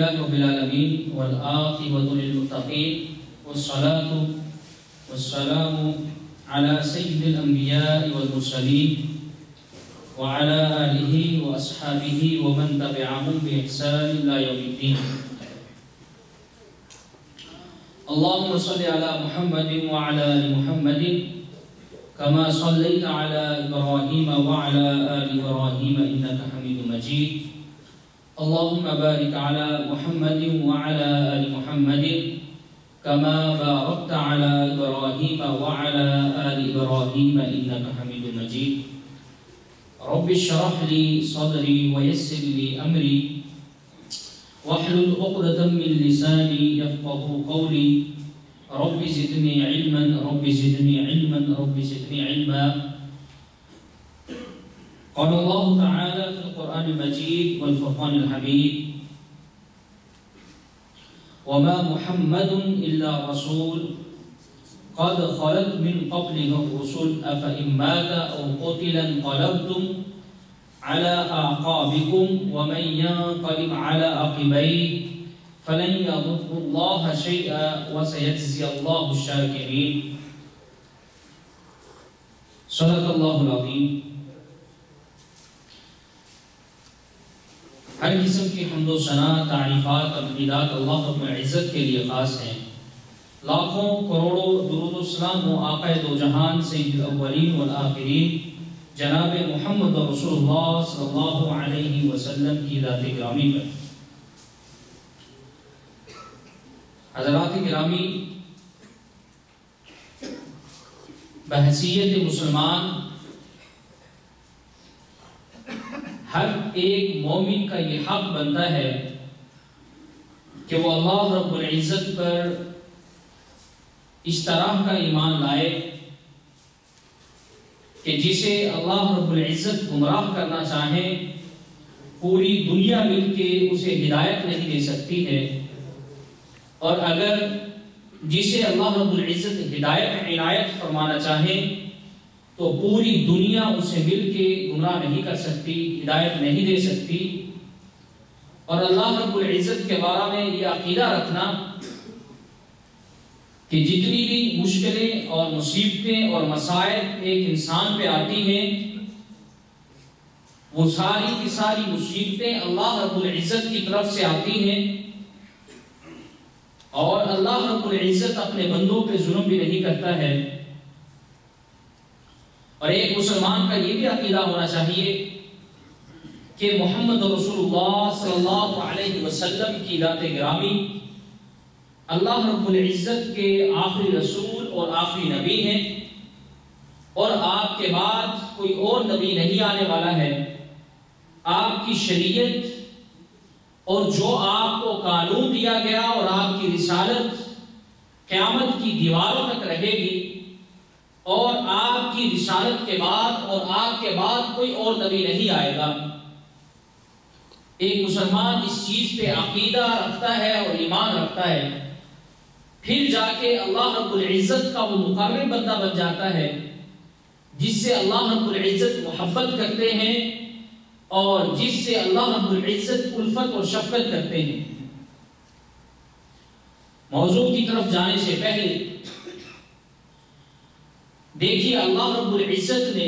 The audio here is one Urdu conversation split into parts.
لله رب العالمين والعاقبة للمتقين والصلاة والسلام على سيد الأنبياء والمرسلين وعلى آله وأصحابه ومن تبعهم بإحسان إلى يوم الدين. اللهم صل على محمد وعلى آل محمد كما صليت على إبراهيم وعلى آل إبراهيم إنك حميد مجيد. اللهم بارك على محمد وعلى آل محمد كما باركت على إبراهيم وعلى آل إبراهيم إنك حميد مجيد. رب اشرح لي صدري ويسر لي أمري واحلل عقدة من لساني يفقهوا قولي. رب زدني علما رب زدني علما رب زدني علما. قال الله تعالى في القرآن المجيد والفرقان الحميد: وما محمد إلا رسول قد خلت من قبله الرسل أفإن مات أو قتل انقلبتم على أعقابكم ومن ينقلب على عقبيه فلن يضر الله شيئا وسيجزي الله الشاكرين. صدق الله العظيم. ہر قسم کی حمد و ثنا، تعریفات، تمجیدات اللہ رب العزت کے لیے خاص ہیں. لاکھوں کروڑوں درود و سلام ہو آقا دو جہان سید الاولین والآخرین جناب محمد رسول اللہ صلی اللہ علیہ وسلم کی ذات گرامی پر. حضرات گرامی، بحیثیت مسلمان ہر ایک مومن کا یہ حق بنتا ہے کہ وہ اللہ رب العزت پر اس طرح کا ایمان لائے کہ جسے اللہ رب العزت گمراہ کرنا چاہے پوری دنیا مل کے اسے ہدایت نہیں دے سکتی ہے، اور اگر جسے اللہ رب العزت ہدایت عنایت فرمانا چاہے تو پوری دنیا اسے مل کے گمراہ نہیں کر سکتی، ہدایت نہیں دے سکتی. اور اللہ رب العزت کے بارے میں یہ عقیدہ رکھنا کہ جتنی بھی مشکلیں اور مصیبتیں اور مسائل ایک انسان پہ آتی ہیں وہ ساری کی ساری مصیبتیں اللہ رب العزت کی طرف سے آتی ہیں، اور اللہ رب العزت اپنے بندوں پہ ظلم بھی نہیں کرتا ہے. اور ایک مسلمان کا یہ بھی عقیدہ ہونا چاہیے کہ محمد رسول اللہ صلی اللہ علیہ وسلم کی ذات گرامی اللہ رب العزت کے آخری رسول اور آخری نبی ہیں، اور آپ کے بعد کوئی اور نبی نہیں آنے والا ہے. آپ کی شریعت اور جو آپ کو قانون دیا گیا اور آپ کی رسالت قیامت کی دیواروں تک رہے گی، اور آپ کی رسالت کے بعد اور آپ کے بعد کوئی اور نبی نہیں آئے گا. ایک مسلمان اس چیز پہ عقیدہ رکھتا ہے اور ایمان رکھتا ہے، پھر جا کے اللہ رب العزت کا وہ مقرب بندہ بن جاتا ہے جس سے اللہ رب العزت محبت کرتے ہیں اور جس سے اللہ رب العزت الفت اور شفقت کرتے ہیں. موضوع کی طرف جانے سے پہلے دیکھیے، اللہ رب العزت نے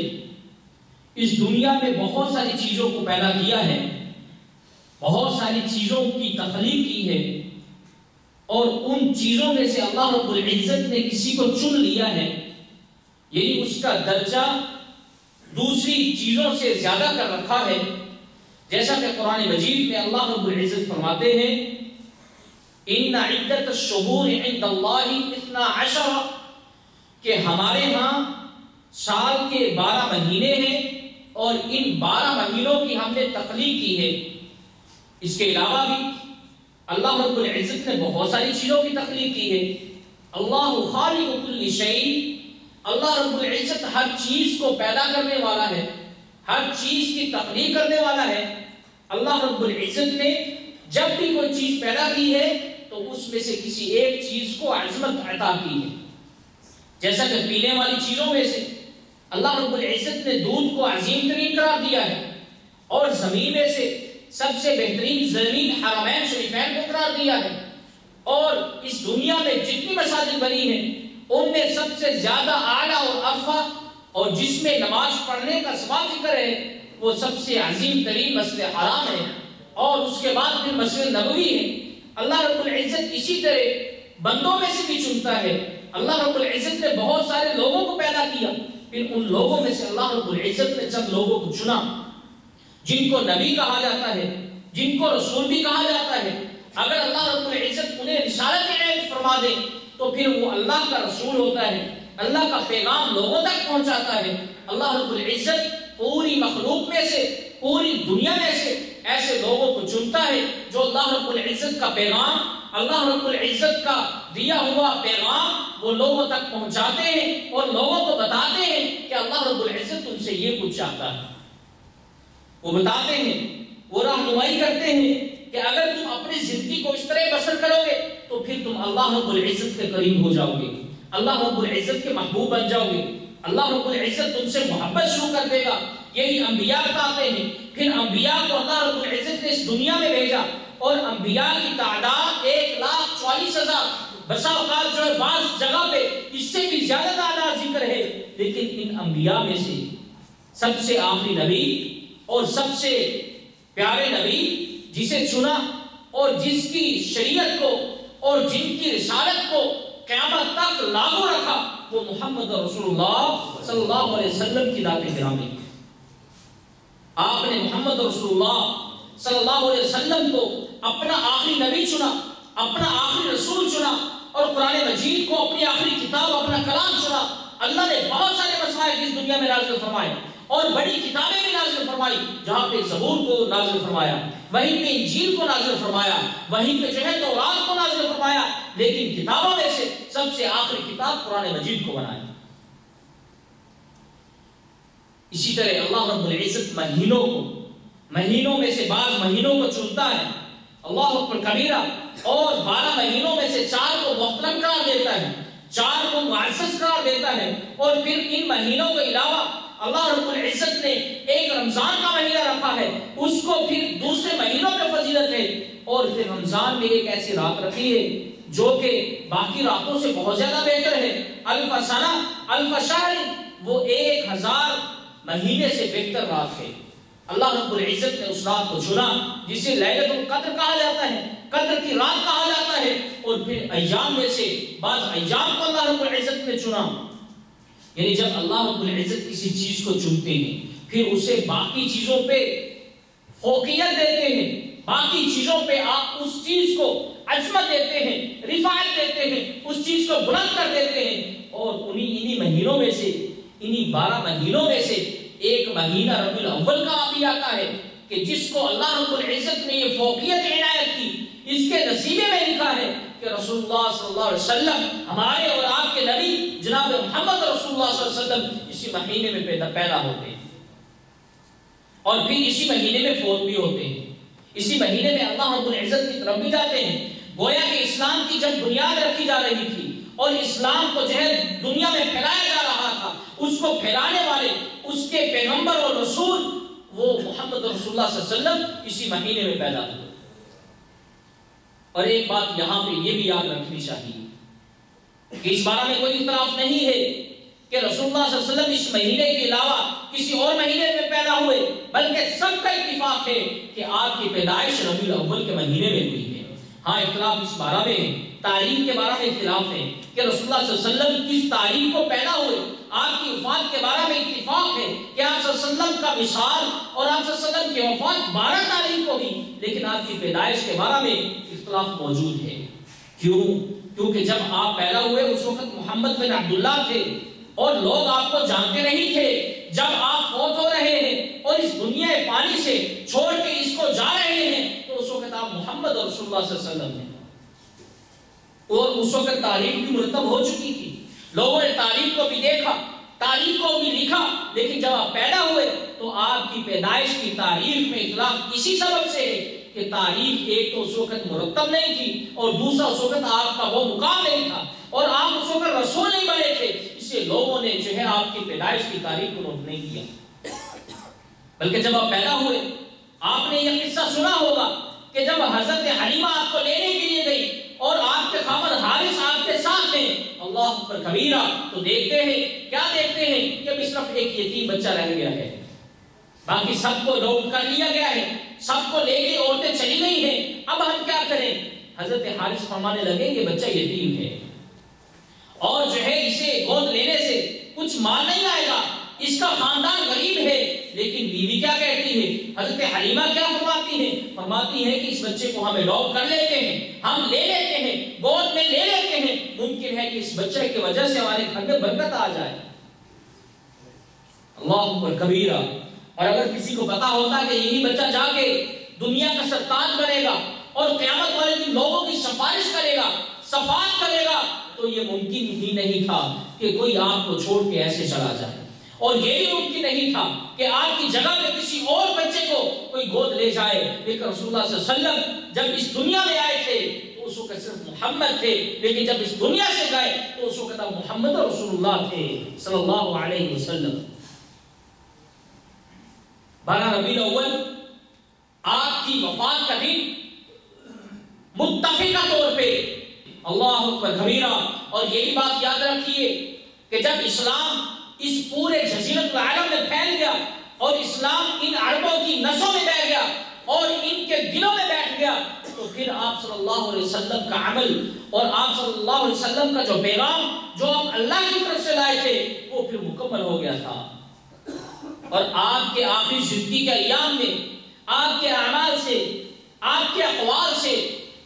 اس دنیا میں بہت ساری چیزوں کو پیدا کیا ہے، بہت ساری چیزوں کی تخلیق کی ہے، اور ان چیزوں میں سے اللہ رب العزت نے کسی کو چن لیا ہے، یعنی اس کا درجہ دوسری چیزوں سے زیادہ کر رکھا ہے. جیسا کہ قرآن مجید میں اللہ رب العزت فرماتے ہیں: ان عدت الشہور عند اللہ 12 کہ ہمارے ہاں سال کے 12 مہینے ہیں، اور ان 12 مہینوں کی ہم نے تخلیق کی ہے. اس کے علاوہ بھی اللہ رب العزت نے بہت ساری چیزوں کی تخلیق کی ہے. اللہ خالق کل شیء، اللہ رب العزت ہر چیز کو پیدا کرنے والا ہے، ہر چیز کی تخلیق کرنے والا ہے. اللہ رب العزت نے جب بھی کوئی چیز پیدا کی ہے تو اس میں سے کسی ایک چیز کو عظمت عطا کی ہے. جیسا کہ پینے والی چیزوں میں سے اللہ رب العزت نے دودھ کو عظیم ترین قرار دیا ہے، اور زمین میں سے سب سے بہترین زمین حرمین شریفین کو قرار دیا ہے، اور اس دنیا میں جتنی مساجد بنی ہیں ان میں سب سے زیادہ اعلیٰ اور ارفع اور جس میں نماز پڑھنے کا ثواب ذکر ہے وہ سب سے عظیم ترین مسجد حرام ہے، اور اس کے بعد پھر مسجد نبوی ہے۔ اللہ رب العزت اسی طرح بندوں میں سے بھی چنتا ہے۔ اللہ رب العزت نے بہت سارے لوگوں کو پیدا کیا، پھر ان لوگوں میں سے اللہ رب العزت نے چند لوگوں کو چنا جن کو نبی کہا جاتا ہے، جن کو رسول بھی کہا جاتا ہے۔ اگر اللہ رب العزت انہیں رسالت عنایت فرما دے تو پھر وہ اللہ کا رسول ہوتا ہے، اللہ کا پیغام لوگوں تک پہنچاتا ہے۔ اللہ رب العزت پوری مخلوق میں سے، پوری دنیا میں سے ایسے لوگوں کو چنتا ہے جو اللہ رب العزت کا پیغام، اللہ رب العزت کا دیا ہوا پیغام وہ لوگوں تک پہنچاتے ہیں اور لوگوں کو بتاتے ہیں کہ اللہ رب العزت ان سے یہ کچھ چاہتا ہے۔ وہ بتاتے ہیں، وہ رہنمائی کرتے ہیں کہ اگر تم اپنی زندگی کو اس طرح بسر کرو گے تو پھر تم اللہ رب العزت کے قریب ہو جاؤ گے، اللہ رب العزت کے محبوب بن جاؤ گے، اللہ رب العزت تم سے محبت شروع کر دے گا۔ یہی انبیاء بتاتے ہیں۔ پھر انبیاء کو اللہ رب العزت نے اس دنیا میں بھیجا، اور انبیاء کی تعداد 1,44,000، بسا اوقات جو ہے بعض جگہ پہ اس سے بھی زیادہ تعداد ذکر ہے، لیکن ان انبیاء میں سے سب سے آخری نبی اور سب سے پیارے نبی جسے چنا اور جس کی شریعت کو اور جن کی رسالت کو قیامت تک لاگو رکھا وہ محمد رسول اللہ صلی اللہ علیہ وسلم کی ذات گرامی۔ آپ نے محمد رسول اللہ صلی اللہ علیہ وسلم کو اپنا آخری نبی چنا، اپنا آخری رسول چنا، اور قرآن مجید کو اپنی آخری کتاب، اپنا کلام چنا۔ اللہ نے بہت سارے مصائب اس دنیا میں نازل فرمائے اور بڑی کتابیں بھی نازل فرمائی، جہاں پہ زبور کو نازل فرمایا، وہیں پہ انجیل کو نازل فرمایا، وہیں پہ جو ہے تورات کو نازل فرمایا، لیکن کتابوں میں سے سب سے آخری کتاب قرآن مجید کو بنایا۔ اسی طرح اللہ رب العزت مہینوں میں سے بعض مہینوں کو چنتا ہے، اللہ اکبر کبیرہ، اور 12 مہینوں میں سے 4 کو محترم قرار دیتا ہے، 4 کو معزز قرار دیتا ہے، اور پھر ان مہینوں کے علاوہ اللہ رب العزت نے ایک رمضان کا مہینہ رکھا ہے، اس کو پھر دوسرے مہینوں میں فضیلت ہے، اور پھر رمضان میں ایک ایسی رات رکھی ہے جو کہ باقی راتوں سے بہت زیادہ بہتر ہے، الف سنہ الف شہر، وہ 1000 مہینے سے بہتر رات ہے۔ اللہ رب العزت نے اس رات کو چنا جسے لیلۃ القدر کہا جاتا ہے، قدر کی رات کہا جاتا ہے، اور پھر ایام میں سے بعض ایام کو اللہ رب العزت نے چنا۔ یعنی جب اللہ رب العزت کسی چیز کو چنتے ہیں پھر اسے باقی چیزوں پہ فوقیت دیتے ہیں، باقی چیزوں پہ آپ اس چیز کو عظمت دیتے ہیں، رفعت دیتے ہیں، اس چیز کو بلند کر دیتے ہیں، اور انہی مہینوں میں سے، انہی 12 مہینوں میں سے ایک مہینہ ربیع الاول کا بھی آتا ہے کہ جس کو اللہ رب العزت نے یہ فوقیت عنایت کی، اس کے نصیبے میں لکھا ہے کہ رسول اللہ صلی اللہ علیہ وسلم، ہمارے اور آپ کے نبی جناب محمد رسول اللہ صلی اللہ علیہ وسلم اسی مہینے میں پیدا ہوتے ہیں، اور پھر اسی مہینے میں فوت بھی ہوتے ہیں، اسی مہینے میں اللہ رب العزت کی طرف بھی جاتے ہیں۔ گویا کہ اسلام کی جب بنیاد رکھی جا رہی تھی اور اسلام کو جو ہے دنیا میں پھیلایا جا رہا تھا، اس کو پھیلانے والے، اس کے پیغمبر اور رسول وہ محمد رسول اللہ صلی اللہ علیہ وسلم اسی مہینے میں پیدا ہوئے۔ اور ایک بات یہاں پہ یہ بھی یاد رکھنی چاہیے کہ اس بارے میں کوئی اختلاف نہیں ہے کہ رسول اللہ صلی اللہ علیہ وسلم اس مہینے کے علاوہ کسی اور مہینے میں پیدا ہوئے، بلکہ سب کا اتفاق ہے کہ آپ کی پیدائش ربیع الاول کے مہینے میں ہوئی ہے۔ ہاں اختلاف اس بارے میں ہے، تاریخ کے بارے میں اختلاف ہے کہ رسول اللہ صلی اللہ علیہ وسلم کس تاریخ کو پیدا ہوئے۔ آپ کی وفات کے بارے میں اتفاق ہے کہ آپ صلی اللہ علیہ وسلم کا وصال اور آپ صلی اللہ علیہ وسلم کی وفات 12 تاریخ کو ہوئی، لیکن آپ کی پیدائش کے بارے میں اختلاف موجود ہے۔ کیوں؟ کیونکہ جب آپ پیدا ہوئے اس وقت محمد بن عبداللہ تھے اور لوگ آپ کو جانتے نہیں تھے۔ جب آپ فوت ہو رہے ہیں اور اس دنیا فانی سے چھوڑ کے اس کو جا رہے ہیں تو اس وقت آپ محمد رسول اللہ صلی اللہ علیہ وسلم ہیں، اور اس وقت تاریخ بھی مرتب ہو چکی تھی، لوگوں نے تاریخ کو بھی دیکھا، تاریخ کو بھی لکھا، لیکن جب آپ پیدا ہوئے تو آپ کی پیدائش کی تاریخ میں اختلاف اسی سبب سے ہے کہ تاریخ ایک تو اس وقت مرتب نہیں تھی، اور دوسرا اس وقت آپ کا وہ مقام نہیں تھا، اور آپ اس وقت رسول نہیں بنے تھے، اس سے لوگوں نے جو ہے آپ کی پیدائش کی تاریخ کو نوٹ نہیں کیا۔ بلکہ جب آپ پیدا ہوئے آپ نے یہ قصہ سنا ہوگا کہ جب حضرت حلیمہ آپ کو لینے کے لیے گئی اور آپ کے خاوند حارث آپ کے ساتھ ہیں، اللہ اکبر کبیرہ، تو دیکھتے ہیں کیا دیکھتے ہیں کہ اب صرف ایک یتیم بچہ رہ گیا ہے، باقی سب کو روک کر لیا گیا ہے، سب کو لے کے عورتیں چلی گئی ہیں، اب ہم کیا کریں؟ حضرت حارث فرمانے لگے یہ بچہ یتیم ہے اور جو ہے اسے گود لینے سے کچھ مال نہیں آئے گا، اس کا خاندان غریب ہے۔ لیکن بیوی کیا کہتی ہے؟ حضرت حلیمہ کیا فرماتی ہے؟ فرماتی ہے کہ اس بچے کو ہم اڈاپٹ کر لیتے ہیں، ہم لے لیتے ہیں، گود میں لے لیتے ہیں، ممکن ہے کہ اس بچے کی وجہ سے ہمارے گھر میں برکت آ جائے۔ اللہ اکبر کبیرہ۔ اور اگر کسی کو پتا ہوتا کہ یہی بچہ جا کے دنیا کا سرتاج بنے گا اور قیامت والے دن لوگوں کی سفارش کرے گا، شفاعت کرے گا، تو یہ ممکن ہی نہیں تھا کہ کوئی آپ کو چھوڑ کے ایسے چلا جائے، اور یہ بھی ممکن نہیں تھا کہ آپ کی جگہ پہ کسی اور بچے کو کوئی گود لے جائے۔ لیکن رسول اللہ صلی اللہ علیہ وسلم جب اس دنیا میں آئے تھے تو اس وقت صرف محمد تھے، لیکن جب اس دنیا سے گئے تو اس وقت محمد رسول اللہ تھے صلی اللہ علیہ وسلم۔ 12 ربیع الاول آپ کی وفات کا دن متفقہ طور پہ، اللہ اکبر کبیرہ۔ اور یہ بھی بات یاد رکھیے کہ جب اسلام اس پورے جزیرۃ العرب میں پھیل گیا اور اسلام ان عربوں کی نسوں میں بیٹھ گیا اور ان کے دلوں میں بیٹھ گیا، تو پھر آپ صلی اللہ علیہ وسلم کا عمل اور آپ صلی اللہ علیہ وسلم کا جو پیغام جو آپ اللہ کی طرف سے لائے تھے وہ پھر مکمل ہو گیا تھا۔ اور آپ کے آخری زندگی کے ایام میں آپ کے اعمال سے، آپ کے اقوال سے،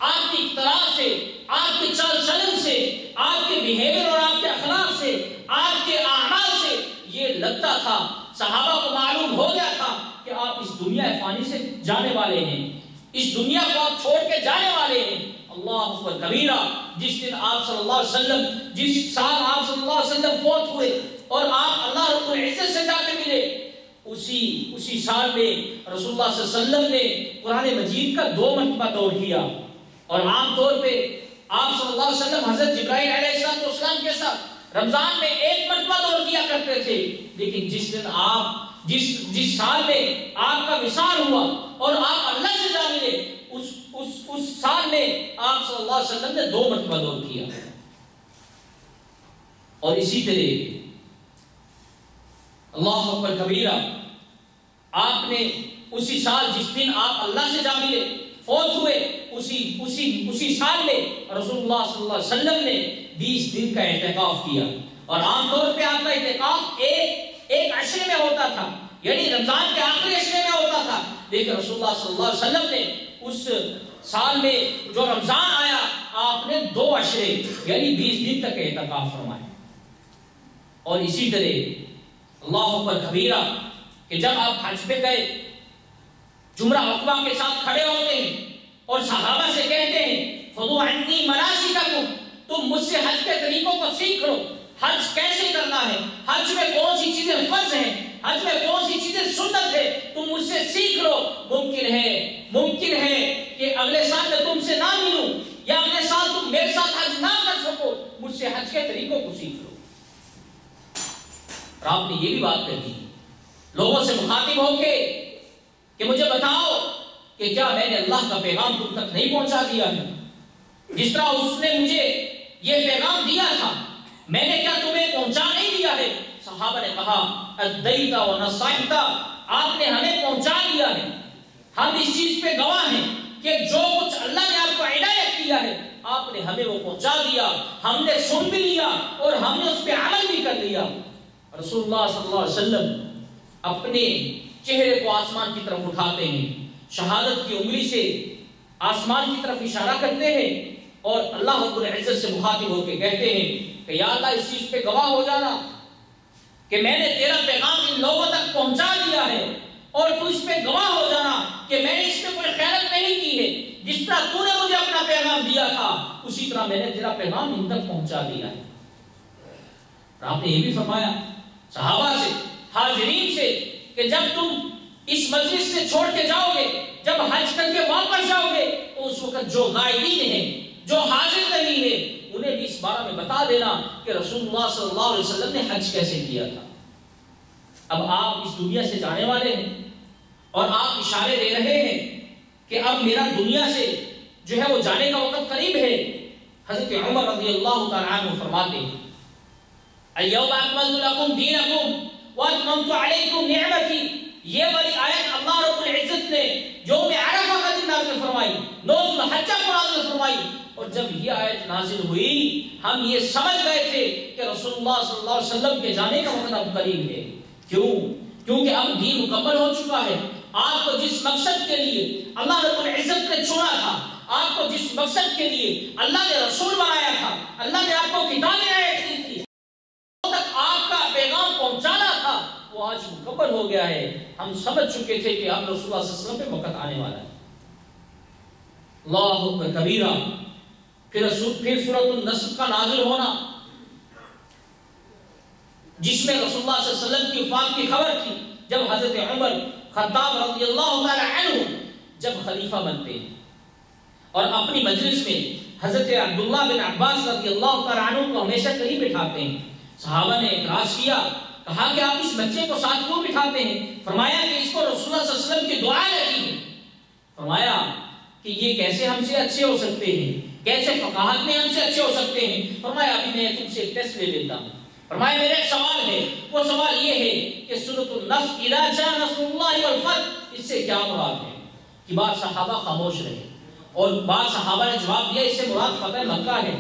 آپ کی اقتدار سے، آپ کے چال چلن سے، آپ کے بیہیویئر اور آپ کے اخلاق سے، آپ کے اعمال سے یہ لگتا تھا، صحابہ کو معلوم ہو گیا تھا کہ آپ اس دنیا فانی سے جانے والے ہیں، اس دنیا کو آپ چھوڑ کے جانے والے ہیں۔ اللہ اکبر کبیرہ۔ جس دن آپ صلی اللہ علیہ وسلم، جس سال آپ صلی اللہ علیہ وسلم فوت ہوئے اور آپ اللہ رب العزت سے جا کے ملے، اسی سال میں رسول اللہ صلی اللہ علیہ وسلم نے قرآن مجید کا 2 مرتبہ دور کیا، اور عام طور پہ آپ صلی اللہ علیہ وسلم حضرت جبرائیل علیہ السلام کے ساتھ رمضان میں 1 مرتبہ دور کیا کرتے تھے، لیکن جس دن آپ جس سال میں آپ کا وصال ہوا اور آپ اللہ سے جا ملے، اس سال میں آپ صلی اللہ علیہ وسلم نے 2 مرتبہ دور کیا۔ اور اسی طرح اللہ اکبر کبیرہ، آپ نے اسی سال جس دن آپ اللہ سے جا ملے، فوت ہوئے، اسی سال میں رسول اللہ صلی اللہ علیہ وسلم نے 20 دن کا اعتکاف کیا، اور عام طور پہ آپ کا اعتکاف ایک عشرے میں ہوتا تھا، یعنی رمضان کے آخری عشرے میں ہوتا تھا، لیکن رسول اللہ صلی اللہ علیہ وسلم نے اس سال میں جو رمضان آیا آپ نے 2 عشرے یعنی 20 دن تک اعتکاف فرمایا۔ اور اسی طرح اللہ اکبر کبیرہ کہ جب آپ حج پہ گئے، جمرہ عقبہ کے ساتھ کھڑے ہوتے ہیں اور صحابہ سے کہتے ہیں خذوا عنی مناسککم، تم مجھ سے حج کے طریقوں کو سیکھ لو، حج کیسے کرنا ہے، حج میں کون سی چیزیں فرض ہیں، حج میں کون سی چیزیں سنت ہے، تم مجھ سے سیکھ لو۔ ممکن ہے کہ اگلے سال میں تم سے نہ ملوں، یا اگلے سال تم میرے ساتھ حج نہ کر سکو، مجھ سے حج کے طریقوں کو سیکھ لو۔ اور آپ نے یہ بھی بات کہی لوگوں سے مخاطب ہو کے کہ مجھے بتاؤ کہ کیا میں نے اللہ کا پیغام تم تک نہیں پہنچا دیا ہے، جس طرح اس نے مجھے یہ پیغام دیا تھا میں نے کیا تمہیں پہنچا نہیں دیا ہے؟ صحابہ نے کہا ادیت و نصحت، آپ نے ہمیں پہنچا دیا ہے، ہم اس چیز پہ گواہ ہیں کہ جو کچھ اللہ نے آپ کو ہدایت کیا ہے آپ نے ہمیں وہ پہنچا دیا، ہم نے سن بھی لیا اور ہم نے اس پہ عمل بھی کر لیا۔ رسول اللہ صلی اللہ علیہ وسلم اپنے چہرے کو آسمان کی طرف اٹھاتے ہیں، شہادت کی انگلی سے آسمان کی طرف اشارہ کرتے ہیں اور اللہ رب العزت سے مخاطب ہو کے کہتے ہیں کہ یا اللہ اس چیز پہ گواہ ہو جانا کہ میں نے تیرا پیغام ان لوگوں تک پہنچا دیا ہے، اور تو اس پہ گواہ ہو جانا کہ میں نے اس میں کوئی خیانت نہیں کی ہے، جس طرح تو نے مجھے اپنا پیغام دیا تھا اسی طرح میں نے تیرا پیغام ان تک پہنچا دیا ہے۔ اور آپ نے یہ بھی فرمایا صحابہ سے، حاضرین سے کہ جب تم اس مجلس سے چھوڑ کے جاؤ گے، جب حج کر کے واپس جاؤ گے تو اس وقت جو غائبین ہیں، جو حاضر نہیں ہیں، انہیں بھی اس بارے میں بتا دینا کہ رسول اللہ صلی اللہ علیہ وسلم نے حج کیسے کیا تھا۔ اب آپ اس دنیا سے جانے والے ہیں اور آپ اشارے دے رہے ہیں کہ اب میرا دنیا سے جو ہے وہ جانے کا وقت قریب ہے۔ حضرت عمر رضی اللہ تعالیٰ عنہ فرماتے ہیں اليوم اکملت لکم دینکم واتممت علیکم نعمتی، یہ والی آیت اللہ رب العزت نے یوم عرفہ کا دن نازل فرمائی، 9 ذوالحجہ کو نازل فرمائی، اور جب یہ آیت نازل ہوئی ہم یہ سمجھ گئے تھے کہ رسول اللہ صلی اللہ علیہ وسلم کے جانے کا وقت اب قریب ہے۔ کیوں؟ کیونکہ اب دین مکمل ہو چکا ہے۔ آپ کو جس مقصد کے لیے اللہ رب العزت نے چنا تھا، آپ کو جس مقصد کے لیے اللہ نے رسول بنایا تھا، اللہ نے آپ کو کتابیں عنایت کی تھی، تک آپ کا پیغام پہنچانا تھا، وہ آج مکمل ہو گیا ہے۔ ہم سمجھ چکے تھے کہ اب رسول اللہ صلی اللہ علیہ وسلم پہ وقت آنے والا ہے۔ اللہ اکبر کبیرہ۔ پھر سورۃ النصر کا نازل ہونا، جس میں رسول اللہ صلی اللہ علیہ وسلم کی وفات کی خبر تھی، جب حضرت عمر خطاب رضی اللہ تعالی عنہ جب خلیفہ بنتے ہیں اور اپنی مجلس میں حضرت عبداللہ بن عباس رضی اللہ تعالی عنہ کو ہمیشہ قریب بٹھاتے ہیں۔ صحابہ نے اعتراض کیا، کہا کہ آپ اس بچے کو ساتھ کیوں بٹھاتے ہیں؟ فرمایا کہ اس کو رسول اللہ صلی اللہ علیہ وسلم کی دعا لگی ہے۔ فرمایا کہ یہ کیسے ہم سے اچھے ہو سکتے ہیں، کیسے فقاہت میں ہم سے اچھے ہو سکتے ہیں؟ فرمایا ابھی میں تم سے ایک ٹیسٹ لے لیتا ہوں۔ فرمایا میرا ایک سوال ہے، وہ سوال یہ ہے کہ سورۃ النصر اذا جاء نصر اللہ والفتح اس سے کیا مراد ہے؟ کہ بعض صحابہ خاموش رہے اور بعض صحابہ نے جواب دیا اس سے مراد فتح مکہ ہے،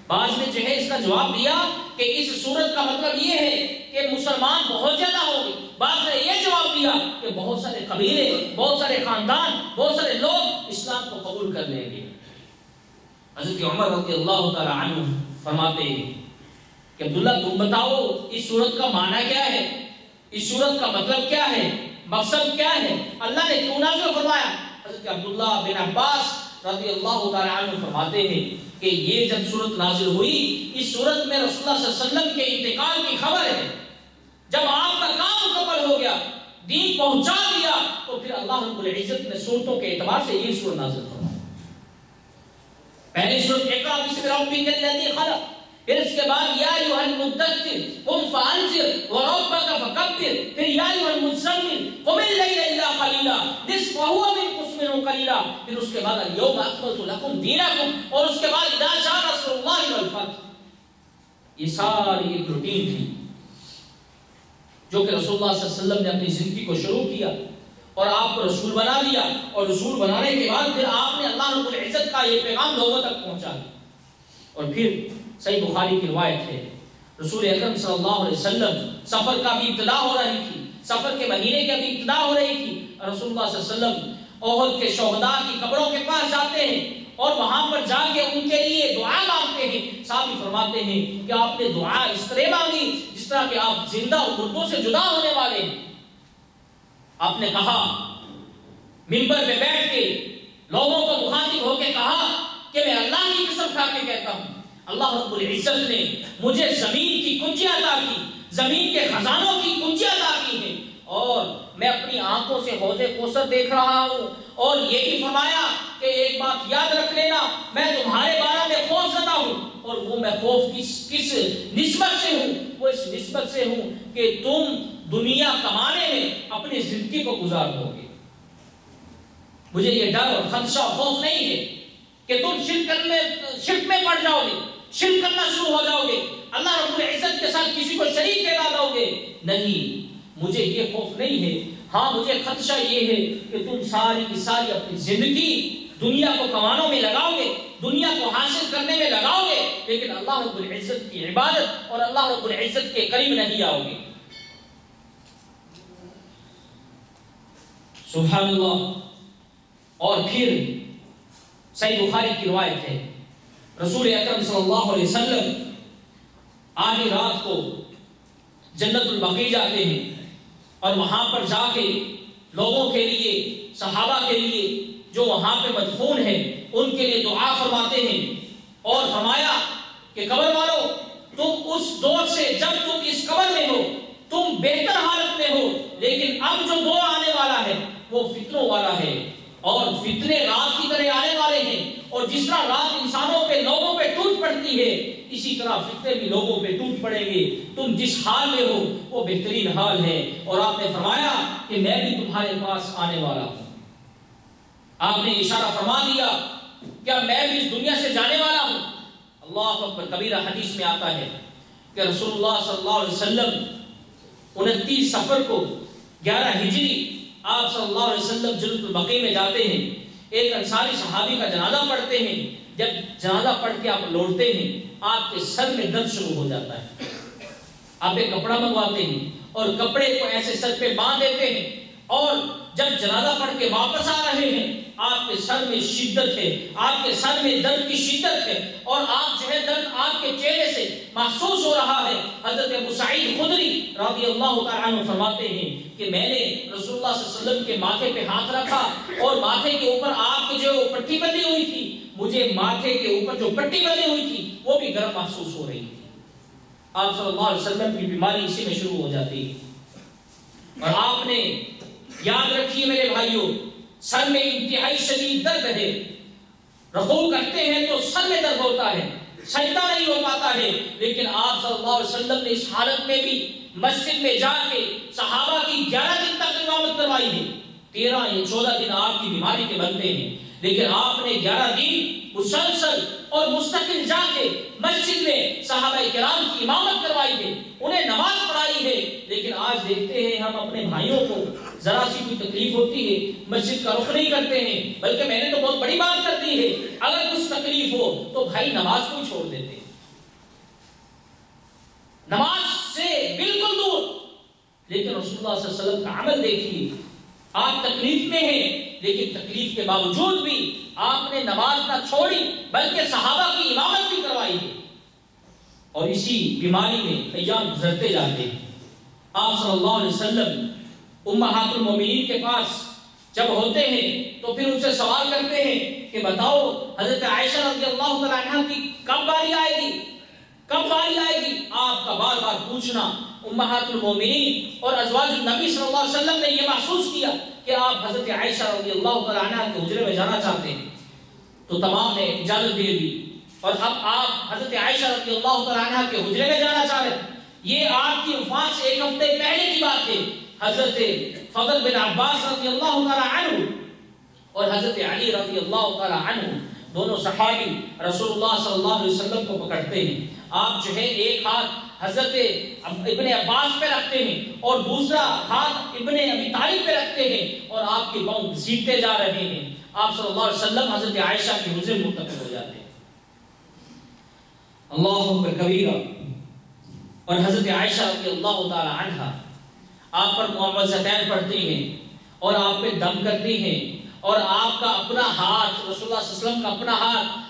بعض نے جو ہے اس کا جواب دیا کہ اس سورت کا مطلب یہ ہے کہ مسلمان بہت زیادہ ہوں گے، بعض نے یہ جواب دیا کہ بہت سارے قبیلے، بہت سارے خاندان، بہت سارے لوگ اسلام کو قبول کر لیں گے۔ حضرت عمر رضی اللہ تعالی عنہ فرماتے ہیں کہ عبداللہ تم بتاؤ اس سورت کا معنی کیا ہے، اس سورت کا مطلب کیا ہے، مقصد کیا ہے، اللہ نے کیوں نازل فرمایا؟ حضرت عبداللہ بن عباس رضی اللہ تعالی عنہ فرماتے ہیں کہ یہ جب سورت نازل ہوئی، اس سورت میں رسول اللہ صلی اللہ علیہ وسلم کے انتقال کی خبر ہے۔ جب آپ کا کام مکمل ہو گیا، دین پہنچا دیا، تو پھر اللہ رب العزت نے سورتوں کے اعتبار سے یہ سورت نازل فرمائی۔ پہلی سورت اقرأ بسم ربک الذی خلق، پھر اس کے بعد یا ایھا المدثر قم فانذر وربک فکبر، پھر یا ایھا المزمل قم اللیل الا قلیلا نصفہ وانقص منہ قلیلا، پھر اس کے بعد الیوم اکملت لکم دینکم، اور اس کے بعد اذا جاء نصر اللہ والفتح۔ یہ ساری ایک روٹین تھی جو کہ رسول اللہ صلی اللہ علیہ وسلم نے اپنی زندگی کو شروع کیا اور آپ کو رسول بنا لیا، اور رسول بنانے کے بعد پھر آپ نے اللہ رب العزت کا یہ پیغام لوگوں تک پہنچا دیا۔ اور پھر صحیح بخاری کی روایت ہے، رسول اکرم صلی اللہ علیہ وسلم سفر کا بھی ابتدا ہو رہی تھی، سفر کے مہینے کی بھی ابتدا ہو رہی تھی، رسول اللہ صلی اللہ علیہ وسلم احد کے شہداء کی قبروں کے پاس جاتے ہیں اور وہاں پر جا کے ان کے لیے دعا مانگتے ہیں۔ صحابی فرماتے ہیں کہ آپ نے دعا اس طرح مانگی جس طرح کہ آپ زندہ مردوں سے جدا ہونے والے ہیں۔ آپ نے کہا، منبر پہ بیٹھ کے لوگوں کو مخاطب ہو کے کہا کہ میں اللہ کی قسم کھا کے کہتا ہوں، اللہ رب العزت نے مجھے زمین کی کنجیاں عطا کی، زمین کے خزانوں کی کنجیاں عطا کی ہیں، اور میں اپنی آنکھوں سے حوض کوثر دیکھ رہا ہوں، اور یہ بھی فرمایا کہ ایک بات یاد رکھ لینا، میں تمہارے بارے میں خوف زدہ ہوں، اور وہ میں خوف کس نسبت سے ہوں؟ وہ اس نسبت سے ہوں کہ تم دنیا کمانے میں اپنی زندگی کو گزار دو گے۔ مجھے یہ ڈر اور خدشہ اور خوف نہیں ہے کہ تم شرک میں پڑ جاؤ گے، شرک کرنا شروع ہو جاؤ گے، اللہ رب العزت کے ساتھ کسی کو شریک ٹھہرا دو گے۔ نہیں، مجھے یہ خوف نہیں ہے، ہاں مجھے خدشہ یہ ہے کہ تم ساری کی ساری اپنی زندگی دنیا کو کمانوں میں لگاؤ گے، دنیا کو حاصل کرنے میں لگاؤ گے، لیکن اللہ رب العزت کی عبادت اور اللہ رب العزت کے قریب نہیں آؤ گے۔ سبحان اللہ۔ اور پھر صحیح بخاری کی روایت ہے، رسول اکرم صلی اللہ علیہ وسلم آدھی رات کو جنت البقیع جاتے ہیں اور وہاں پر جا کے لوگوں کے لیے، صحابہ کے لیے جو وہاں پہ مدفون ہیں ان کے لیے دعا فرماتے ہیں، اور فرمایا کہ قبر والو، تم اس دور سے جب تم اس قبر میں ہو تم بہتر حالت میں ہو، لیکن اب جو دور آنے والا ہے وہ فتنوں والا ہے، اور فتنے رات کی طرح آنے والے ہیں، اور جس طرح رات انسانوں پہ لوگوں پہ ٹوٹ پڑتی ہے اسی طرح فتنے بھی لوگوں پہ ٹوٹ پڑیں گے۔ تم جس حال میں ہو وہ بہترین حال ہے، اور آپ نے فرمایا کہ میں بھی تمہارے پاس آنے والا ہوں۔ آپ نے اشارہ فرما دیا کیا میں بھی اس دنیا سے جانے والا ہوں۔ اللہ اکبر کبیرہ حدیث میں آتا ہے کہ رسول اللہ صلی اللہ علیہ وسلم 29 صفر کو 11 ہجری آپ صلی اللہ علیہ وسلم جنت البقیع میں جاتے ہیں، ایک انصاری صحابی کا جنازہ پڑھتے ہیں۔ جب جنازہ پڑھ کے آپ لوٹتے ہیں آپ کے سر میں درد شروع ہو جاتا ہے، آپ ایک کپڑا منگواتے ہیں اور کپڑے کو ایسے سر پہ باندھ دیتے ہیں، اور جب جنازہ پڑھ کے واپس آ رہے ہیں آپ کے سر میں شدت ہے، آپ کے سر میں درد کی شدت ہے، اور آپ جو ہے درد آپ کے چہرے سے محسوس ہو رہا ہے۔ حضرت ابو سعید خدری رضی اللہ تعالیٰ عنہ فرماتے ہیں کہ میں نے رسول اللہ صلی اللہ علیہ وسلم کے ماتھے پہ ہاتھ رکھا اور ماتھے کے اوپر آپ کی جو پٹی بندھی ہوئی تھی، مجھے ماتھے کے اوپر جو پٹی بندھی ہوئی تھی وہ بھی گرم محسوس ہو رہی تھی۔ آپ صلی اللہ علیہ وسلم کی بیماری اسی میں شروع ہو جاتی ہے، اور آپ نے یاد رکھیے میرے بھائیوں سر میں انتہائی شدید درد ہے، رکوع کرتے ہیں تو سر میں درد ہوتا ہے، سجدہ نہیں ہو پاتا ہے، لیکن آپ صلی اللہ علیہ وسلم نے اس حالت میں بھی مسجد میں جا کے صحابہ کی 11 دن تک امامت کروائی ہے۔ 13 یا 14 دن آپ کی بیماری کے بنتے ہیں، لیکن آپ نے 11 دن مسلسل اور مستقل جا کے مسجد میں صحابہ کرام کی امامت کروائی ہے، انہیں نماز پڑھائی ہے۔ لیکن آج دیکھتے ہیں ہم اپنے بھائیوں کو ذرا سی کوئی تکلیف ہوتی ہے مسجد کا رخ نہیں کرتے ہیں، بلکہ میں نے تو بہت بڑی بات کر دی ہے، اگر کچھ تکلیف ہو تو بھائی نماز کو چھوڑ دیتے ہیں، نماز سے بالکل دور۔ لیکن رسول اللہ صلی اللہ علیہ وسلم کا عمل دیکھیے، آپ تکلیف میں ہیں لیکن تکلیف کے باوجود بھی آپ نے نماز نہ چھوڑی بلکہ صحابہ کی امامت بھی کروائی ہے، اور اسی بیماری میں ایام گزرتے جاتے ہیں۔ آپ صلی اللہ علیہ وسلم امہات المومنین کے پاس جب ہوتے ہیں تو پھر ان سے سوال کرتے ہیں کہ بتاؤ حضرت عائشہ رضی اللہ تعالیٰ عنہ کی کب باری آئے گی، کب باری آئے گی؟ آپ کا بار بار پوچھنا امہات المومنین اور ازواج النبی صلی اللہ علیہ وسلم نے یہ محسوس کیا کہ آپ حضرت عائشہ رضی اللہ تعالیٰ عنہ کے حجرے میں جانا چاہتے ہیں، تو تمام نے اجازت دے دی، اور اب آپ حضرت عائشہ رضی اللہ تعالیٰ عنہ کے حجرے میں جانا چاہ رہے ہیں۔ یہ آپ کی وفات سے 1 ہفتے پہلے کی بات ہے۔ حضرت فضل بن عباس رضی اللہ تعالیٰ عنہ اور حضرت علی رضی اللہ تعالیٰ عنہ دونوں صحابی رسول اللہ صلی اللہ علیہ وسلم کو پکڑتے ہیں۔ آپ جو ہے ایک ہاتھ حضرت ابن عباس پہ رکھتے ہیں اور دوسرا ہاتھ ابن ابی طالب پہ رکھتے ہیں، اور آپ کے پاؤں گھسیٹتے جا رہے ہیں۔ آپ صلی اللہ علیہ وسلم حضرت عائشہ کے حجرے میں منتقل ہو جاتے ہیں۔ اللہ اکبر کبیرہ۔ اور حضرت عائشہ رضی اللہ تعالی عنہا آپ پر معوذتین پڑھتی ہیں اور آپ پہ دم کرتی ہیں، اور آپ کا اپنا ہاتھ رسول اللہ صلی اللہ علیہ وسلم کا اپنا ہاتھ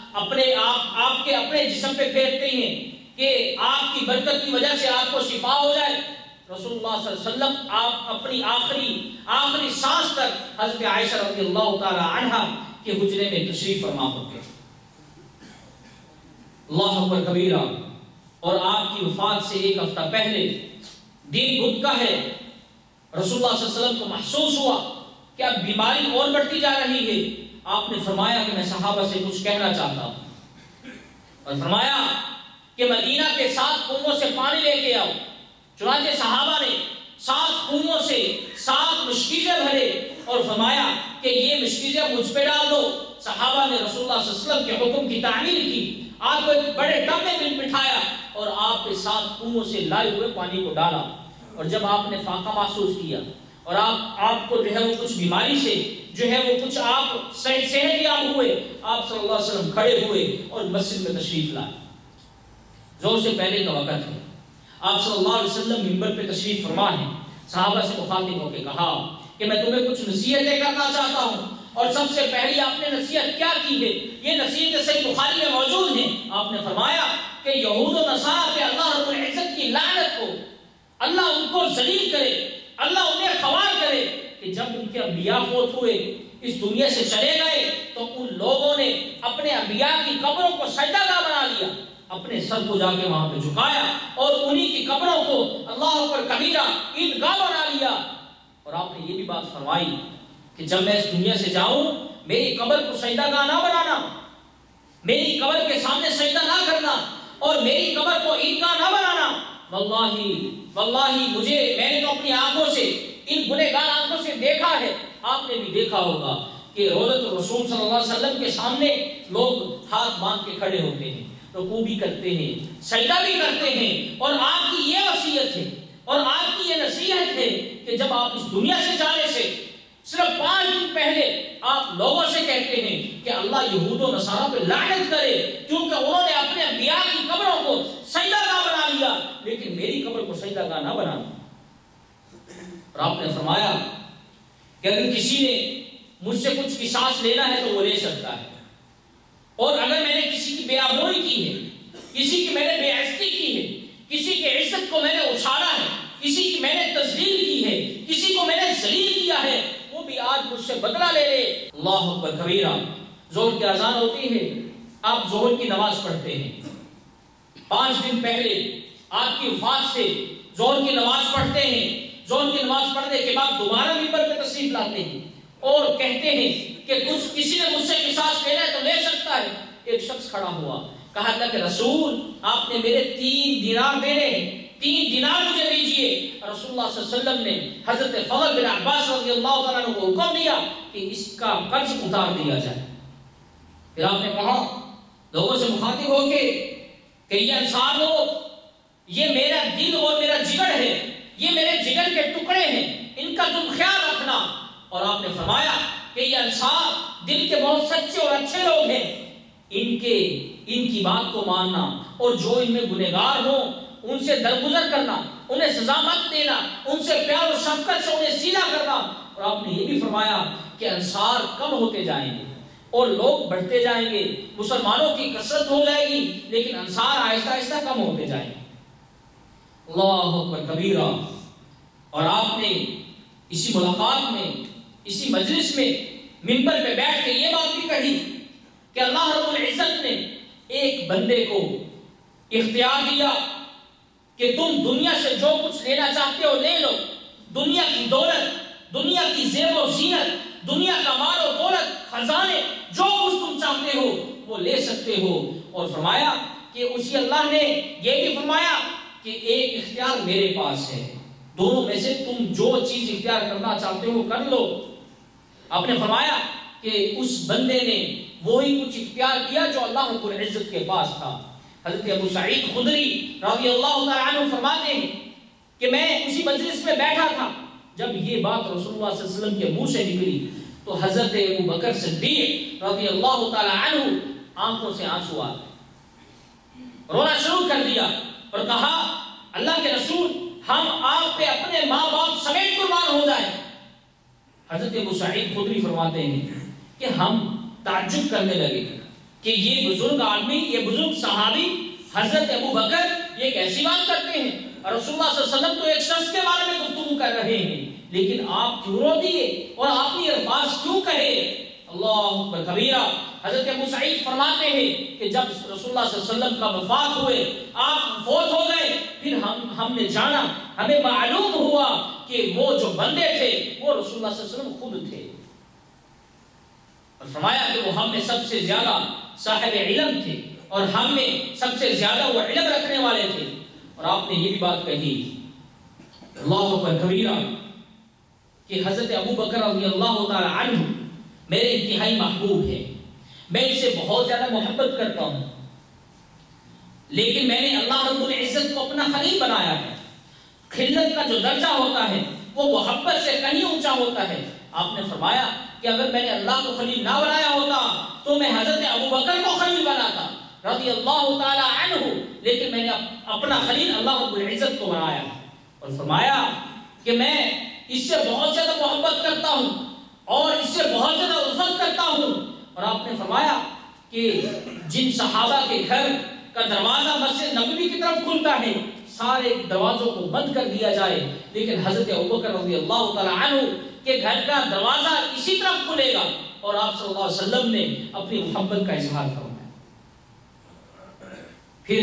آپ کے اپنے جسم پہ پھیرتے ہیں کہ آپ کی برکت کی وجہ سے آپ کو شفا ہو جائے۔ رسول اللہ صلی اللہ علیہ وسلم آپ اپنی آخری سانس تک حضرت عائشہ رضی اللہ تعالی عنہا کے حجرے میں تشریف فرما ہوتے ہیں۔ اللہ اکبر کبیرہ۔ اور آپ کی وفات سے 1 ہفتہ پہلے دین بدھ کا ہے، رسول اللہ صلی اللہ علیہ وسلم کو محسوس ہوا کہ اب بیماری اور بڑھتی جا رہی ہے۔ آپ نے فرمایا کہ میں صحابہ سے کچھ کہنا چاہتا ہوں، اور فرمایا کہ مدینہ کے 7 کنووں سے پانی لے کے آؤ۔ چنانچہ صحابہ نے 7 کنووں سے 7 مشکیزیں بھرے اور فرمایا کہ یہ مشکیزیں مجھ پہ ڈال دو۔ صحابہ نے رسول اللہ صلی اللہ علیہ وسلم کے حکم کی تعمیل کی، آپ کو ایک بڑے ٹب میں بٹھایا اور آپ نے 7 کنووں سے لائے ہوئے پانی کو ڈالا، اور جب آپ نے فاقہ محسوس کیا اور آپ کو جو ہے وہ کچھ بیماری سے جو ہے وہ کچھ آپ صحت یاب ہوئے، آپ صلی اللہ علیہ وسلم کھڑے ہوئے اور مسجد میں تشریف لائے۔ زور سے پہلے کا وقت ہے، آپ صلی اللہ علیہ وسلم منبر پہ تشریف فرما ہے۔ صحابہ سے مخاطب ہو کے کہا کہ میں تمہیں کچھ نصیحتیں کرنا چاہتا ہوں، اور سب سے پہلی آپ نے نصیحت کیا کی ہے؟ یہ نصیحت صحیح بخاری میں موجود ہے۔ آپ نے فرمایا کہ یہود و نصارہ پہ اللہ رب العزت کی لعنت ہو، اللہ ان کو ذلیل کرے، اللہ انہیں خوار کرے کہ جب ان کے انبیاء فوت ہوئے، اس دنیا سے چلے گئے، تو ان لوگوں نے اپنے انبیاء کی قبروں کو سجدہ گاہ بنا لیا، اپنے سر کو جا کے وہاں پہ جھکایا، اور انہی کی قبروں کو اللہ اکبر کبیرہ عیدگاہ بنا لیا۔ اور آپ نے یہ بھی بات فرمائی کہ جب میں اس دنیا سے جاؤں میری قبر کو سجدہ گاہ نہ بنانا، میری قبر کے سامنے سجدہ نہ کرنا اور میری قبر کو عیدگاہ نہ بنانا۔ واللہ میں نے تو اپنی آنکھوں سے، ان گنہگار آنکھوں سے دیکھا ہے، آپ نے بھی دیکھا ہوگا کہ روضۃ الرسول صلی اللہ علیہ وسلم کے سامنے لوگ ہاتھ باندھ کے کھڑے ہوتے ہیں، رکوع بھی کرتے ہیں، سجدہ بھی کرتے ہیں، اور آپ کی یہ وصیت ہے اور آپ کی یہ نصیحت ہے کہ جب آپ اس دنیا سے جانے سے صرف 5 دن پہلے آپ لوگوں سے کہتے ہیں کہ اللہ یہود و نصارہ پہ لعنت کرے کیونکہ انہوں نے اپنے انبیاء کی قبروں کو سجدہ گاہ بنا لیا، لیکن میری قبر کو سجدہ گاہ نہ بنانا۔ اور آپ نے فرمایا کہ اگر کسی نے مجھ سے کچھ قصاص لینا ہے تو وہ لے سکتا ہے، اور اگر میں نے کسی کی بے آبروئی کی ہے، کسی کی میں نے بے عزتی کی ہے، کسی کی عزت کو میں نے اچھالا ہے، کسی کی میں نے تذلیل کی ہے، کسی کو میں نے ذلیل کیا ہے، وہ بھی آج مجھ سے بدلہ لے لے۔ اللہ اکبر کبیرہ۔ ظہر کی اذان ہوتی ہے، آپ ظہر کی نماز پڑھتے ہیں، 5 دن پہلے آپ کی وفات سے ظہر کی نماز پڑھتے ہیں، ظہر کی نماز پڑھنے کے بعد دوبارہ منبر پہ تشریف لاتے ہیں اور کہتے ہیں کہ کسی نے مجھ سے قصاص لینا ہے تو لے سکتا ہے۔ ایک شخص کھڑا ہوا، کہا تھا کہ رسول آپ نے میرے 3 دینار دینے ہیں، 3 دینار مجھے دیجئے۔ رسول اللہ صلی اللہ علیہ وسلم نے حضرت فضل بن عباس رضی اللہ تعالیٰ عنہ کو حکم دیا کہ اس کا قرض اتار دیا جائے۔ پھر آپ نے کہا لوگوں سے مخاطب ہو کے کہ یہ انصار لوگ، یہ میرا دل اور میرا جگر ہے، یہ میرے جگر کے ٹکڑے ہیں، ان کا تم خیال رکھنا۔ اور آپ نے فرمایا کہ یہ انصار دل کے بہت سچے اور اچھے لوگ ہیں، ان کی بات کو ماننا، اور جو ان میں گنہگار ہوں ان سے درگزر کرنا، انہیں سزا مت دینا، ان سے پیار و شفقت سے انہیں سیدھا کرنا۔ اور آپ نے یہ بھی فرمایا کہ انصار کم ہوتے جائیں گے اور لوگ بڑھتے جائیں گے، مسلمانوں کی کثرت ہو جائے گی لیکن انصار آہستہ آہستہ کم ہوتے جائیں گے۔ اللہ اکبر کبیرہ۔ اور آپ نے اسی ملاقات میں، اسی مجلس میں منبر پہ بیٹھ کے یہ بات بھی کہی کہ اللہ رب العزت نے ایک بندے کو اختیار دیا کہ تم دنیا سے جو کچھ لینا چاہتے ہو لے لو، دنیا کی دولت، دنیا کی زیب و زینت، دنیا کا مال و دولت، خزانے، جو کچھ تم چاہتے ہو وہ لے سکتے ہو۔ اور فرمایا کہ اسی اللہ نے یہ بھی فرمایا کہ ایک اختیار میرے پاس ہے، دونوں میں سے تم جو چیز اختیار کرنا چاہتے ہو کر لو۔ آپ نے فرمایا کہ اس بندے نے وہی کچھ اختیار کیا جو اللہ رب العزت کے پاس تھا۔ حضرت ابو سعید خدری رضی اللہ تعالیٰ عنہ فرماتے ہیں کہ میں اسی مجلس میں بیٹھا تھا، جب یہ بات رسول اللہ صلی اللہ علیہ وسلم کے منہ سے نکلی تو حضرت ابو بکر صدیق رضی اللہ تعالیٰ عنہ آنکھوں سے آنسو آ گئے، رونا شروع کر دیا اور کہا اللہ کے رسول ہم آپ پہ اپنے ماں باپ سمیت قربان ہو جائیں۔ حضرت ابو سعید خدری فرماتے ہیں کہ ہم تعجب کرنے لگے کہ یہ بزرگ آدمی، یہ بزرگ صحابی حضرت ابو بکر یہ کیسی بات کرتے ہیں، رسول اللہ صلی اللہ علیہ وسلم تو ایک شخص کے بارے میں گفتگو کر رہے ہیں، لیکن آپ کیوں رو دیے اور آپ نے الفاظ کیوں کہے؟ اللہ اکبر کبیرہ۔ حضرت ابو سعید فرماتے ہیں کہ جب رسول اللہ صلی اللہ علیہ وسلم کا وفات ہوئے، آپ فوت ہو گئے، پھر ہم نے جانا، ہمیں معلوم ہوا کہ وہ جو بندے تھے وہ رسول اللہ صلی اللہ علیہ وسلم خود تھے، اور فرمایا کہ وہ ہم میں سب سے زیادہ صاحب علم تھے اور ہم میں سب سے زیادہ وہ علم رکھنے والے تھے۔ اور آپ نے یہ بھی بات کہی اللہ اکبر کبیرہ کہ حضرت ابو بکر رضی اللہ تعالی عنہ میرے انتہائی محبوب ہے، میں ان سے بہت زیادہ محبت کرتا ہوں، لیکن میں نے اللہ رب العزت کو اپنا خلیل بنایا ہے۔ خلت کا جو درجہ ہوتا ہے وہ محبت سے کہیں اونچا ہوتا ہے۔ آپ نے فرمایا کہ اگر میں نے اللہ کو خلیل نہ بنایا ہوتا تو میں حضرت ابو بکر کو خلیل بناتا رضی اللہ تعالی عنہ، لیکن میں نے اپنا خلیل اللہ رب العزت کو بنایا اور فرمایا کہ میں اس سے بہت زیادہ محبت کرتا ہوں اور اس سے بہت زیادہ الفت کرتا ہوں۔ اور آپ نے فرمایا کہ جن صحابہ کے گھر کا دروازہ مسجد نبوی کی طرف کھلتا ہے سارے دروازوں کو بند کر دیا جائے، لیکن حضرت ابوبکر رضی اللہ تعالی عنہ کے گھر کا دروازہ اسی طرف کھلے گا۔ اور آپ صلی اللہ علیہ وسلم نے اپنی محبت کا اظہار فرمایا۔ پھر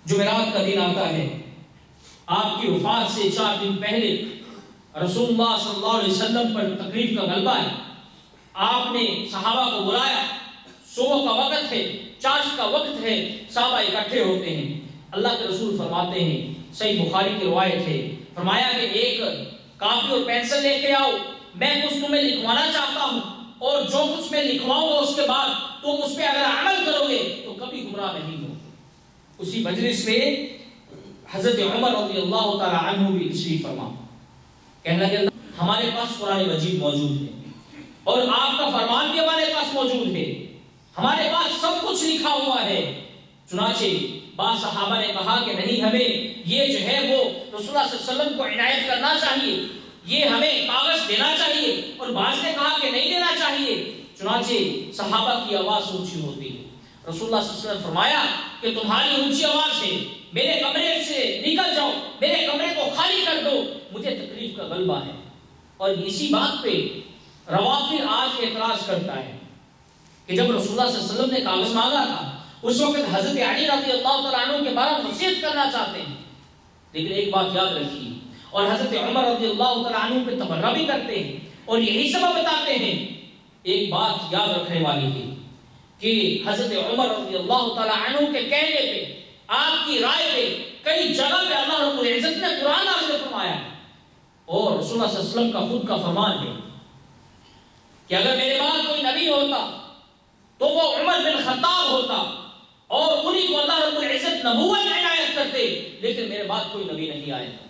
جمعرات کا دن آتا ہے، آپ کی وفات سے 4 دن پہلے رسول اللہ صلی اللہ علیہ وسلم پر تکلیف کا غلبہ ہے، آپ نے صحابہ کو بلایا، صبح کا وقت ہے، چاشت کا وقت ہے، صحابہ اکٹھے ہوتے ہیں، اللہ کے رسول فرماتے ہیں، صحیح بخاری کی روایت ہے، فرمایا کہ ایک کاپی اور پینسل لے کے آؤ، میں کچھ تمہیں لکھوانا چاہتا ہوں، اور جو کچھ میں لکھواؤں گا اس کے بعد تم اس پہ اگر عمل کرو گے تو کبھی گمراہ نہیں ہو۔ اسی مجلس میں حضرت عمر رضی اللہ تعالی عنہ بھی تشریف فرما، کہنے لگے ہمارے پاس قرآن مجید موجود ہے اور آپ کا فرمان بھی ہمارے پاس موجود ہے، ہمارے پاس سب کچھ لکھا ہوا ہے۔ چنانچہ بعض صحابہ نے کہا کہ نہیں، ہمیں یہ جو ہے وہ رسول اللہ صلی اللہ علیہ وسلم کو عنایت کرنا چاہیے، یہ ہمیں کاغذ دینا چاہیے، اور بعض نے کہا کہ نہیں دینا چاہیے۔ چنانچہ صحابہ کی آواز اونچی ہوتی ہے، رسول اللہ صلی اللہ علیہ وسلم نے فرمایا کہ تمہاری اونچی آواز ہے، میرے کمرے سے نکل جاؤ، میرے کمرے کو خالی کر دو، مجھے تکلیف کا غلبہ ہے۔ اور اسی بات پہ روافض آج اعتراض کرتا ہے کہ جب رسول اللہ صلی اللہ علیہ وسلم نے کاغذ مانگا تھا اس وقت حضرت علی رضی اللہ تعالیٰ عنہ کے بارے میں وصیت کرنا چاہتے ہیں، لیکن ایک بات یاد رکھیے، اور حضرت عمر رضی اللہ تعالیٰ عنہ پہ تبرہ بھی کرتے ہیں اور یہی سبب بتاتے ہیں۔ ایک بات یاد رکھنے والی ہے کہ حضرت عمر رضی اللہ تعالیٰ عنہ کے کہنے پہ، آپ کی رائے پہ کئی جگہ پہ اللہ رب العزت نے قرآن نازل فرمایا ہے، اور رسول اللہ صلی اللہ علیہ وسلم کا خود کا فرمان ہے کہ اگر میرے بعد کوئی نبی ہوتا تو وہ عمر بن خطاب ہوتا، اور انہی کو اللہ رب العزت نبوت عنایت کرتے، لیکن میرے بعد کوئی نبی نہیں آئے گا۔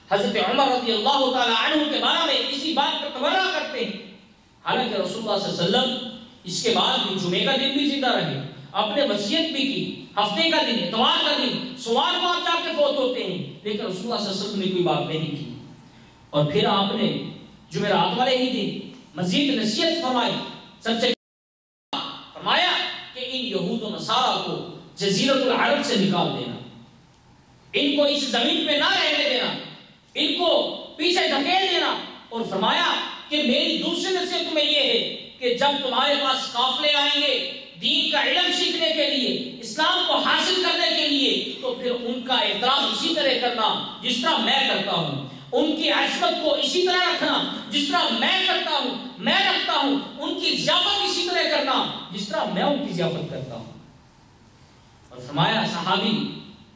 حضرت عمر رضی اللہ تعالی عنہ کے بارے میں اسی بات پر تبرہ کرتے ہیں، حالانکہ رسول اللہ صلی اللہ علیہ وسلم اس کے بعد بھی جمعے کا دن بھی زندہ رہے، اپنے وصیت بھی کی، ہفتے کا دن، اتوار کا دن، سوار کو آپ جا کے فوت ہوتے ہیں، لیکن رسول اللہ صلی اللہ علیہ وسلم نے کوئی بات نہیں کی۔ اور پھر آپ نے جمعرات والے ہی دن مزید نصیحت فرمائی، سب سے فرمایا کہ ان یہود و نصارہ کو جزیرۃ العرب سے نکال دینا، ان کو اس زمین پہ نہ رہنے دینا، ان کو پیچھے دھکیل دینا، اور فرمایا کہ میری دوسری نصیحت تمہیں یہ ہے کہ جب تمہارے پاس قافلے آئیں گے دین کا علم سیکھنے کے لیے، اسلام کو حاصل کرنے کے لیے، تو پھر ان کا احترام اسی طرح کرنا جس طرح میں کرتا ہوں، ان کی عظمت کو اسی طرح رکھنا جس طرح میں کرتا ہوں، میں رکھتا ہوں، ان کی ضیافت اسی طرح کرنا جس طرح میں ان کی ضیافت کرتا ہوں۔ اور فرمایا صحابی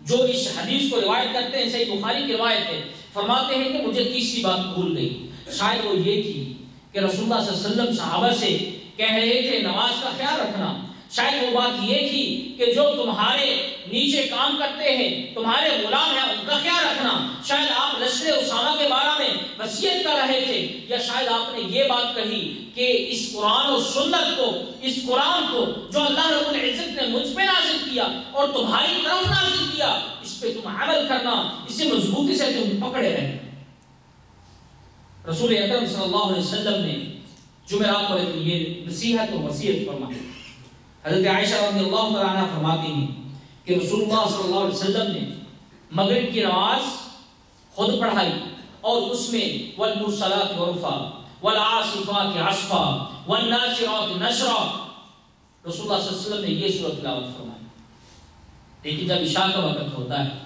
جو اس حدیث کو روایت کرتے ہیں، صحیح بخاری کی روایت ہے، فرماتے ہیں کہ مجھے تیسری بات بھول گئی، شاید وہ یہ تھی کہ رسول اللہ صلی اللہ علیہ وسلم صحابہ سے کہہ رہے تھے نماز کا خیال رکھنا، شاید وہ بات یہ تھی کہ جو تمہارے نیچے کام کرتے ہیں، تمہارے غلام ہیں، ان کا خیال رکھنا، شاید آپ لشکر اسامہ کے بارے میں وصیت کر رہے تھے، یا شاید آپ نے یہ بات کہی کہ اس قرآن و سنت کو، اس قرآن کو جو اللہ رب العزت نے مجھ پہ نازل کیا اور تمہاری طرف نازل کیا، اس پہ تم عمل کرنا، اسے مضبوطی سے تم پکڑے رہنا۔ رسول اکرم صلی اللہ علیہ وسلم نے جمعرات والے دن یہ نصیحت اور وصیت فرمائی۔ حضرت عائشہ رضی اللہ تعالیٰ عنہ فرماتی ہیں کہ رسول اللہ صلی اللہ علیہ وسلم نے مغرب کی نماز خود پڑھائی، اور اس میں والمرسلات عرفا والعاصفات عصفا والناشرات نشرا، رسول اللہ صلی اللہ علیہ وسلم نے یہ سورۃ تلاوت فرمائی۔ لیکن جب عشاء کا وقت ہوتا ہے،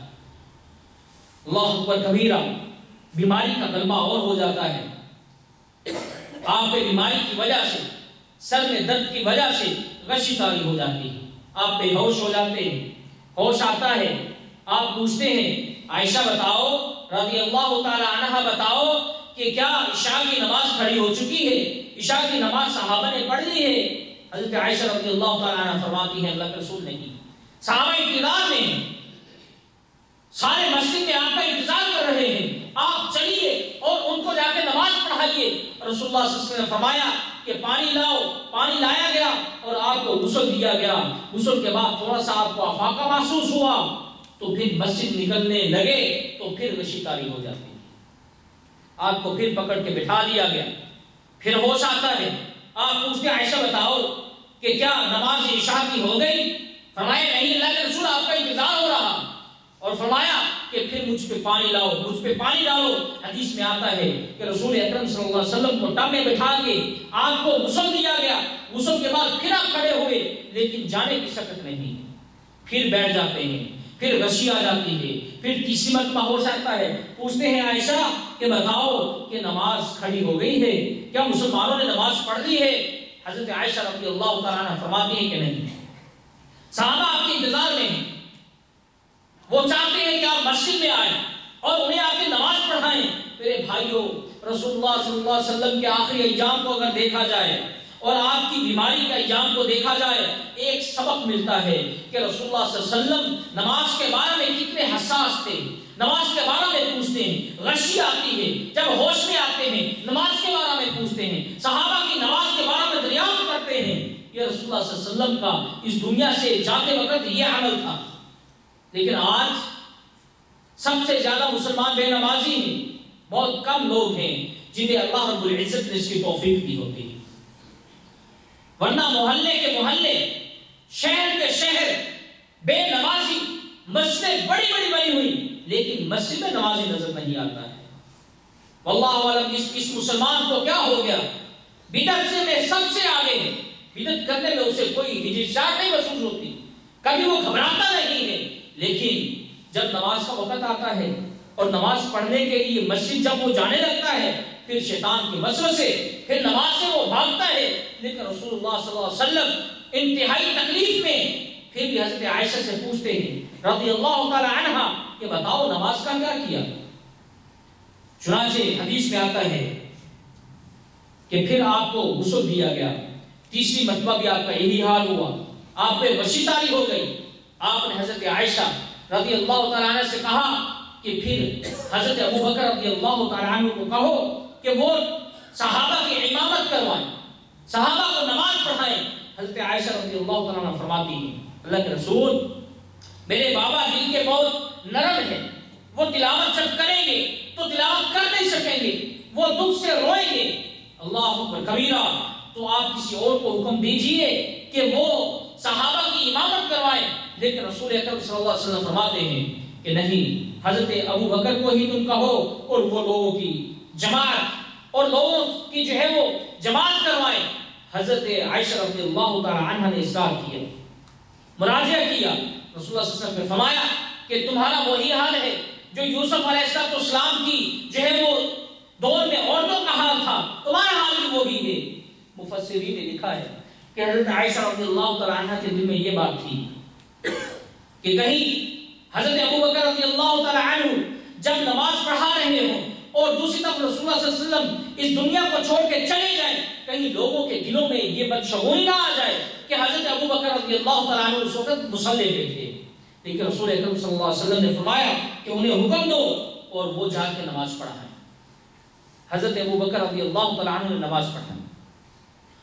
اللہ اکبر کبیرہ، بیماری کا غلبہ اور ہو جاتا ہے، آپ پہ بیماری کی وجہ سے، سر میں درد کی وجہ سے غشی طاری ہو جاتی ہے، آپ بے ہوش ہو جاتے ہیں، ہوش آتا ہے، آپ پوچھتے ہیں عائشہ بتاؤ رضی اللہ تعالی عنہا بتاؤ کہ کیا عشاء کی نماز کھڑی ہو چکی ہے، عشاء کی نماز صحابہ نے پڑھ لی ہے؟ حضرت عائشہ رضی اللہ تعالی عنہا فرماتی ہیں اللہ کے رسول نے کی، صحابہ انتظار میں ہیں، سارے مسجد میں آپ کا انتظار کر رہے ہیں، آپ چلیے اور ان کو جا کے نماز پڑھائیے۔ رسول اللہ صلی اللہ علیہ وسلم نے فرمایا کہ پانی لاؤ، پانی لایا گیا اور آپ کو غسل دیا گیا، غسل کے بعد تھوڑا سا آپ کو افاقہ محسوس ہوا تو پھر مسجد نکلنے لگے تو پھر غشی طاری ہو جاتی ہے، آپ کو پھر پکڑ کے بٹھا دیا گیا، پھر ہوش آتا ہے، آپ پوچھتے عائشہ بتاؤ کہ کیا نماز عشاء کی ہو گئی؟ فرمایا نہیں اللہ کے رسول آپ کا انتظار ہو رہا، اور فرمایا کہ پھر مجھ پہ پانی لاؤ، مجھ پہ پانی ڈالو۔ حدیث میں آتا ہے کہ رسول اکرم صلی اللہ علیہ وسلم کو ٹب میں بٹھا کے آپ کو غسل دیا گیا، غسل کے بعد پھر آپ کھڑے ہوئے، لیکن جانے کی سکت نہیں، پھر بیٹھ جاتے ہیں، پھر غشی آ جاتی ہے، پھر تیسری مرتبہ ہو سکتا ہے، پوچھتے ہیں عائشہ کہ بتاؤ کہ نماز کھڑی ہو گئی ہے، کیا مسلمانوں نے نماز پڑھ لی ہے؟ حضرت عائشہ رضی اللہ تعالیٰ عنہ فرماتی ہیں کہ نہیں، صحابہ آپ کے انتظار میں ہیں، وہ چاہتے ہیں کہ آپ مسجد میں آئیں اور انہیں آپ کی نماز پڑھائیں۔ میرے بھائیوں، رسول اللہ صلی اللہ علیہ وسلم کے آخری ایام کو اگر دیکھا جائے اور آپ کی بیماری کا ایام کو دیکھا جائے، ایک سبق ملتا ہے کہ رسول اللہ صلی اللہ علیہ وسلم نماز کے بارے میں کتنے حساس تھے، نماز کے بارے میں پوچھتے ہیں، غشی آتی ہے جب ہوش میں آتے ہیں نماز کے بارے میں پوچھتے ہیں، صحابہ کی نماز کے بارے میں دریافت کرتے ہیں۔ یہ رسول اللہ صلی اللہ علیہ وسلم کا اس دنیا سے جاتے وقت یہ عمل تھا۔ لیکن آج سب سے زیادہ مسلمان بے نمازی ہیں، بہت کم لوگ ہیں جنہیں اللہ رب العزت نے اس کی توفیق دی ہوتی ہے، ورنہ محلے کے محلے، شہر کے شہر بے نمازی، مسجدیں بڑی بڑی بنی ہوئی لیکن مسجد میں نمازی نظر نہیں آتا ہے۔ واللہ اعلم اس مسلمان کو کیا ہو گیا، بدعت سے میں سب سے آگے ہے، بدعت کرنے میں اسے کوئی ہچکچاہٹ نہیں محسوس ہوتی، کبھی وہ گھبراتا نہیں ہے، لیکن جب نماز کا وقت آتا ہے اور نماز پڑھنے کے لیے مسجد جب وہ جانے لگتا ہے، پھر شیطان کے وسوسے، پھر نماز سے وہ بھاگتا ہے۔ لیکن رسول اللہ صلی اللہ علیہ وسلم انتہائی تکلیف میں پھر بھی حضرت عائشہ سے پوچھتے ہیں رضی اللہ تعالی عنہ کہ بتاؤ نماز کا کیا کیا؟ چنانچہ حدیث میں آتا ہے کہ پھر آپ کو غسل دیا گیا، تیسری مرتبہ بھی آپ کا یہی حال ہوا، آپ پہ وحشی طاری ہو گئی۔ آپ نے حضرت عائشہ رضی اللہ تعالی عنہ سے کہا کہ پھر حضرت ابو بکر رضی اللہ تعالی عنہ کو کہو کہ وہ صحابہ کی امامت کروائیں، صحابہ کو نماز پڑھائیں۔ حضرت عائشہ رضی اللہ تعالی عنہ فرماتی ہیں اللہ کے رسول، میرے بابا دل کے بہت نرم ہیں، وہ تلاوت جب کریں گے تو تلاوت کر نہیں سکیں گے، وہ دکھ سے روئیں گے۔ اللہ اکبر کبیرہ، تو آپ کسی اور کو حکم دیجئے کہ وہ صحابہ کی امامت کروائیں۔ لیکن رسول اکرم صلی اللہ علیہ وسلم فرماتے ہیں کہ نہیں، حضرت ابو بکر کو ہی تم کہو اور وہ لوگوں کی جماعت اور لوگوں کی جو ہے وہ جماعت کروائیں۔ حضرت عائشہ رضی اللہ تعالی عنہ نے اصرار کیا، مراجعہ کیا، رسول اللہ صلی اللہ علیہ وسلم نے فرمایا کہ تمہارا وہی حال ہے جو یوسف علیہ السلام کی جو ہے وہ دور میں عورتوں کا حال تھا، تمہارا حال بھی وہی ہے۔ مفسرین نے لکھا ہے کہ حضرت عائشہ رضی اللہ تعالی عنہ کے دل میں یہ بات تھی کہ کہیں حضرت ابو بکر رضی اللہ تعالی عنہ جب نماز پڑھا رہے ہوں اور دوسری طرف رسول اللہ صلی اللہ علیہ وسلم اس دنیا کو چھوڑ کے چلے جائیں، کہیں لوگوں کے دلوں میں یہ بدشگونی نہ آ جائے کہ حضرت ابو بکر رضی اللہ تعالی عنہ اس وقت مصلی پہ تھے۔ لیکن رسول اکرم صلی اللہ علیہ وسلم نے فرمایا کہ انہیں حکم دو اور وہ جا کے نماز پڑھائیں۔ حضرت ابو بکر رضی اللہ تعالی عنہ نے نماز پڑھائی،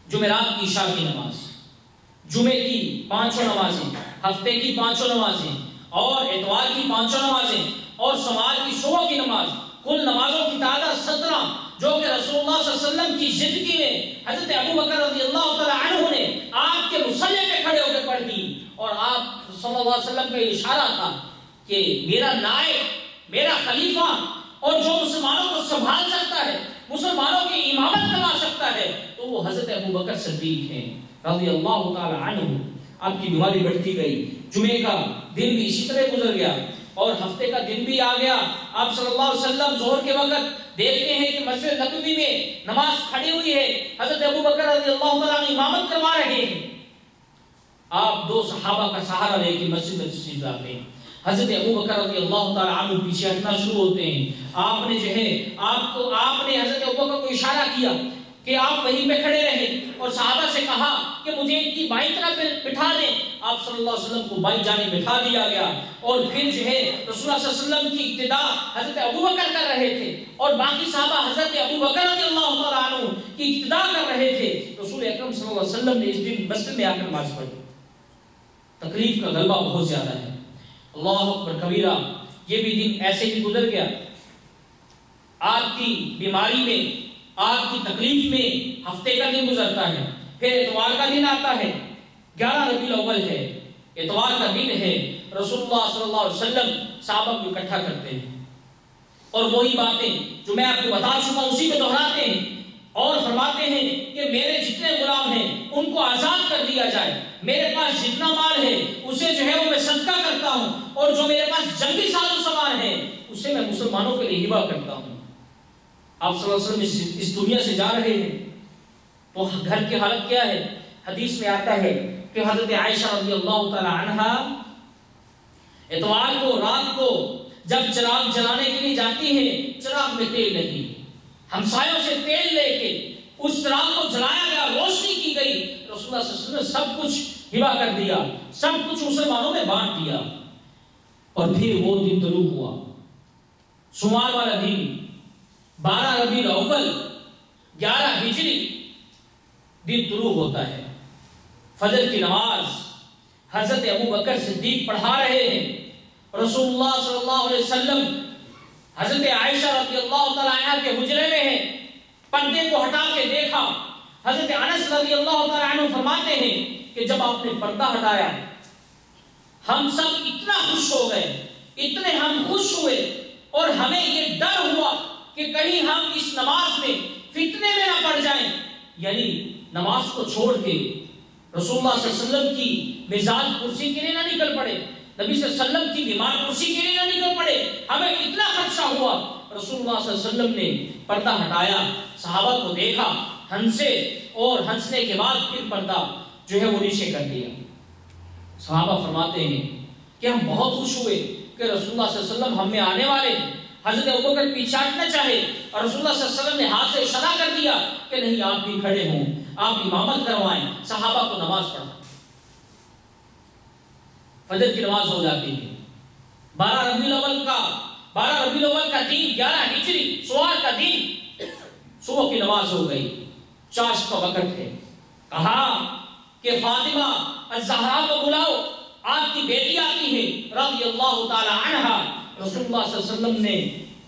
جمعرات کی عشاء کی نماز، جمعے کی 5 نمازیں، ہفتے کی 5 نمازیں اور اتوار کی 5 نمازیں اور سوال کی صبح کی نماز، کل نمازوں کی تعداد 17 جو کہ رسول اللہ صلی اللہ علیہ وسلم کی زندگی میں حضرت ابو بکر رضی اللہ تعالی عنہ نے آپ کے مصلی پہ کھڑے ہو کے پڑھ دی۔ اور آپ صلی اللہ علیہ وسلم کا یہ اشارہ تھا کہ میرا نائب، میرا خلیفہ اور جو مسلمانوں کو سنبھال سکتا ہے، مسلمانوں کی امامت کروا سکتا ہے، تو وہ حضرت ابو بکر صدیق ہیں رضی اللہ تعالی عنہ۔ آپ کی بیماری بڑھتی گئی، جمعے کا دن بھی اسی طرح گزر گیا اور ہفتے کا دن بھی آ گیا۔ آپ صلی اللہ علیہ وسلم ظہر کے وقت دیکھتے ہیں کہ مسجد نبوی میں نماز کھڑی ہوئی ہے، حضرت ابو بکر رضی اللہ تعالیٰ عنہ امامت کروا رہے ہیں۔ آپ 2 صحابہ کا سہارا لے کے مسجد میں تشریف لاتے ہیں، حضرت ابو بکر رضی اللہ تعالیٰ عنہ پیچھے ہٹنا شروع ہوتے ہیں۔ آپ نے جو ہے آپ نے حضرت ابو بکر کو اشارہ کیا کہ آپ وہیں پہ کھڑے رہیں اور صحابہ سے کہا کہ مجھے ان کی بائیں طرف بٹھا دیں۔ آپ صلی اللہ علیہ وسلم کو بائیں جانب بٹھا دیا گیا اور پھر جو ہے رسول اللہ صلی اللہ علیہ وسلم کی ابتدا حضرت ابو بکر کر رہے تھے اور باقی صحابہ حضرت ابو بکر رضی اللہ تعالیٰ عنہ کی ابتدا کر رہے تھے۔ رسول اکرم صلی اللہ علیہ وسلم نے اس دن مسجد میں آ کر نماز پڑھی۔ تکلیف کا غلبہ بہت زیادہ ہے، اللہ اکبر کبیرہ۔ یہ بھی دن ایسے ہی گزر گیا، آپ کی بیماری میں، آپ کی تکلیف میں ہفتے کا دن گزرتا ہے، پھر اتوار کا دن آتا ہے، 11 ربیع الاول ہے، اتوار کا دن ہے۔ رسول اللہ صلی اللہ علیہ وسلم صحابہ کو اکٹھا کرتے ہیں اور وہی باتیں جو میں آپ کو بتا چکا ہوں اسی کو دہراتے ہیں اور فرماتے ہیں کہ میرے جتنے غلام ہیں ان کو آزاد کر دیا جائے، میرے پاس جتنا مال ہے اسے جو ہے وہ میں صدقہ کرتا ہوں، اور جو میں مسلمانوں کے لیے ہبہ کرتا ہوں۔ آپ صلی اللہ علیہ وسلم اس دنیا سے جا رہے ہیں تو گھر کی حالت کیا ہے؟ حدیث میں آتا ہے کہ حضرت عائشہ رضی اللہ تعالی عنہا اتوار کو رات کو جب چراغ جلانے کے لیے جاتی ہیں، چراغ میں تیل نہیں، ہمسایوں سے تیل لے کے اس چراغ کو جلایا گیا، روشنی کی گئی، رسول اللہ صلی اللہ علیہ وسلم نے سب کچھ ہبہ کر دیا، سب کچھ مسلمانوں میں بانٹ دیا۔ اور پھر وہ دن طلوع ہوا، سوموار والا دن 12 ربیع الاول 11 ہجری دن طلوع ہوتا ہے۔ فجر کی نماز حضرت ابو بکر صدیق پڑھا رہے ہیں، رسول اللہ صلی اللہ علیہ وسلم حضرت عائشہ رضی اللہ تعالی عنہ کے حجرے میں ہیں، پردے کو ہٹا کے دیکھا۔ حضرت انس رضی اللہ تعالی عنہ فرماتے ہیں کہ جب آپ نے پردہ ہٹایا ہم سب اتنا خوش ہو گئے، اتنے ہم خوش ہوئے، اور ہمیں یہ ڈر ہوا کہ کہیں ہم اس نماز میں فتنے میں نہ پڑ جائیں، یعنی نماز کو چھوڑ کے رسول اللہ صلی اللہ علیہ وسلم کی مزاج کرسی کے لیے نہ نکل پڑے، نبی صلی اللہ علیہ وسلم کی بیمار کرسی کے لیے نہ نکل پڑے، ہمیں اتنا خدشہ ہوا۔ رسول اللہ صلی اللہ علیہ وسلم نے پردہ ہٹایا، صحابہ کو دیکھا، ہنسے، اور ہنسنے کے بعد پھر پردہ جو ہے وہ نیچے کر دیا۔ صحابہ فرماتے ہیں کہ ہم بہت خوش ہوئے کہ رسول اللہ صلی اللہ علیہ وسلم ہم میں آنے والے ہیں۔ حضرت ابوبکر پیچھے ہٹنا چاہے اور رسول اللہ صلی اللہ علیہ وسلم نے ہاتھ سے اشارہ کر دیا کہ نہیں، آپ بھی کھڑے ہوں، آپ امامت کروائیں، صحابہ کو نماز پڑھا۔ فجر کی نماز ہو جاتی ہے، 12 ربیع الاول کا دن 11 ہجری سوال کا دن، صبح کی نماز ہو گئی، چاشت کا وقت ہے۔ کہا کہ فاطمہ الزہرا کو بلاؤ، آپ کی بیٹی آتی ہے رضی اللہ تعالی عنہا۔ رسول اللہ صلی اللہ علیہ وسلم نے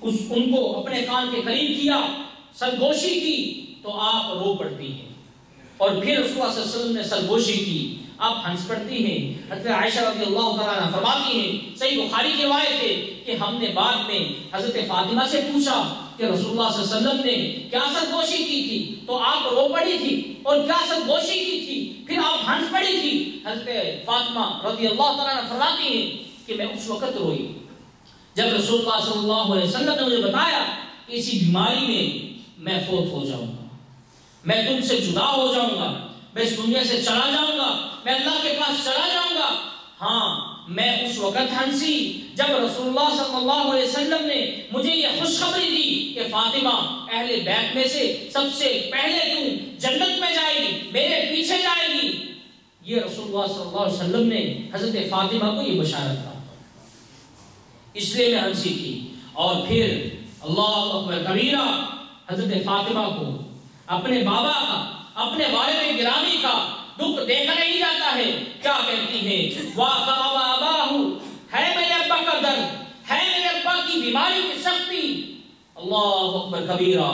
ان کو اپنے کان کے قریب کیا، سرگوشی کی تو آپ رو پڑتی ہیں، اور پھر رسول اللہ صلی اللہ علیہ وسلم نے سرگوشی کی، آپ ہنس پڑتی ہیں۔ حضرت عائشہ رضی اللہ تعالیٰ عنہ فرماتی ہیں، صحیح بخاری کی روایت ہے کہ ہم نے بعد میں حضرت فاطمہ سے پوچھا کہ رسول اللہ صلی اللہ علیہ وسلم نے کیا سرگوشی کی تھی؟ تو آپ رو پڑی تھی، اور کیا سرگوشی کی تھی؟ پھر آپ ہنس پڑی تھی۔ حضرت فاطمہ رضی اللہ تعالیٰ عنہ فرماتی ہیں کہ میں اس وقت روئی جب رسول اللہ صلی اللہ علیہ وسلم نے مجھے بتایا کہ اسی بیماری میں فوت ہو جاؤں گا، میں تم سے جدا ہو جاؤں گا، میں اس دنیا سے چلا جاؤں گا، میں اللہ کے پاس چلا جاؤں گا۔ ہاں، میں اس وقت ہنسی جب رسول اللہ صلی اللہ علیہ وسلم نے مجھے یہ خوشخبری دی کہ فاطمہ اہل بیت میں سے سب سے پہلے تم جنت میں جائے گی، میرے پیچھے جائے گی۔ یہ رسول اللہ صلی اللہ علیہ وسلم نے حضرت فاطمہ کو یہ بشارت کہا، اس لیے میں ہنسی تھی۔ اور پھر اللہ اکبر کبیرہ، حضرت فاطمہ کو اپنے بابا کا، اپنے والد گرامی کا دکھ دیکھا نہیں جاتا ہے، کیا کہتی ہیں؟ وَقَرَبَ أَبَاهُ، ہے میرے ابا کا درد، ہے میرے ابا کی بیماری کی سختی۔ اللہ اکبر کبیرہ،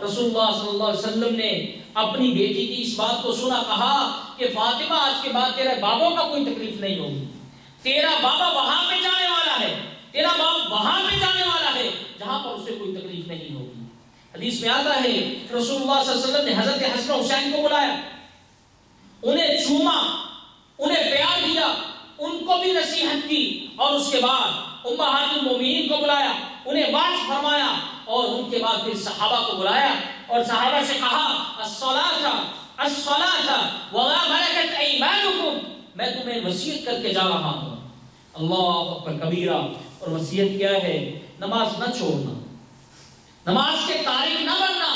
رسول اللہ صلی اللہ علیہ وسلم نے اپنی بیٹی کی اس بات کو سنا، کہا کہ فاطمہ آج کے بعد تیرے بابوں کا کوئی تکلیف نہیں ہوگی، تیرا بابا وہاں پہ جانے والا ہے، تیرا باپ وہاں پہ جانے والا ہے جہاں پر اسے کوئی تکلیف نہیں ہوگی۔ حدیث میں آتا ہے رسول اللہ صلی اللہ علیہ وسلم نے حضرت حسن و حسین کو بلایا، انہیں چوما، انہیں پیار دیا، ان کو بھی نصیحت کی، اور اس کے بعد امہات المومنین کو بلایا، انہیں واعظ فرمایا، اور ان کے بعد پھر صحابہ کو بلایا اور صحابہ سے کہا الصلاۃ الصلاۃ وما ملکت ایمانکم، میں تمہیں وصیت کر کے جا رہا ہوں۔ اللہ اکبر کبیرہ، اور وصیت کیا ہے؟ نماز نہ چھوڑنا، نماز کے تارک نہ بننا،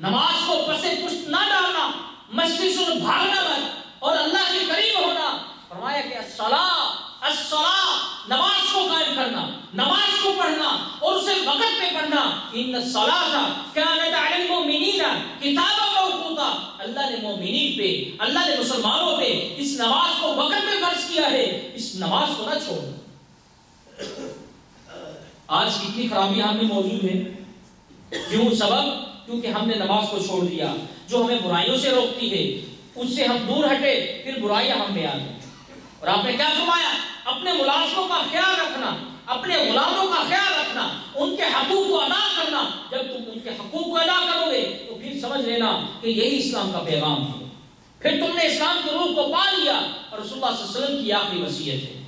نماز کو پسے پشت نہ ڈالنا، مسجد سے بھاگنا مت، اور اللہ کے قریب ہونا۔ فرمایا کہ الصلاۃ، نماز کو قائم کرنا، نماز کو پڑھنا، اور اسے وقت پہ پڑھنا۔ ان الصلاۃ کانت علی المؤمنین کتابا موقوتا، اللہ نے مومنین پہ، اللہ نے مسلمانوں پہ اس نماز کو وقت پہ فرض کیا ہے، اس نماز کو نہ چھوڑنا۔ آج کتنی خرابیاں ہم میں موجود ہیں، کیوں؟ سبب کیونکہ ہم نے نماز کو چھوڑ دیا، جو ہمیں برائیوں سے روکتی ہے اس سے ہم دور ہٹے، پھر برائیاں ہم میں آ گئی۔ اور آپ نے کیا فرمایا؟ اپنے ملازموں کا خیال رکھنا، اپنے غلاموں کا خیال رکھنا، ان کے حقوق کو ادا کرنا۔ جب تم ان کے حقوق کو ادا کرو گے تو پھر سمجھ لینا کہ یہی اسلام کا پیغام ہے، پھر تم نے اسلام کی روح کو پا لیا، اور رسول اللہ صلی اللہ علیہ وسلم کی آخری وصیت ہے۔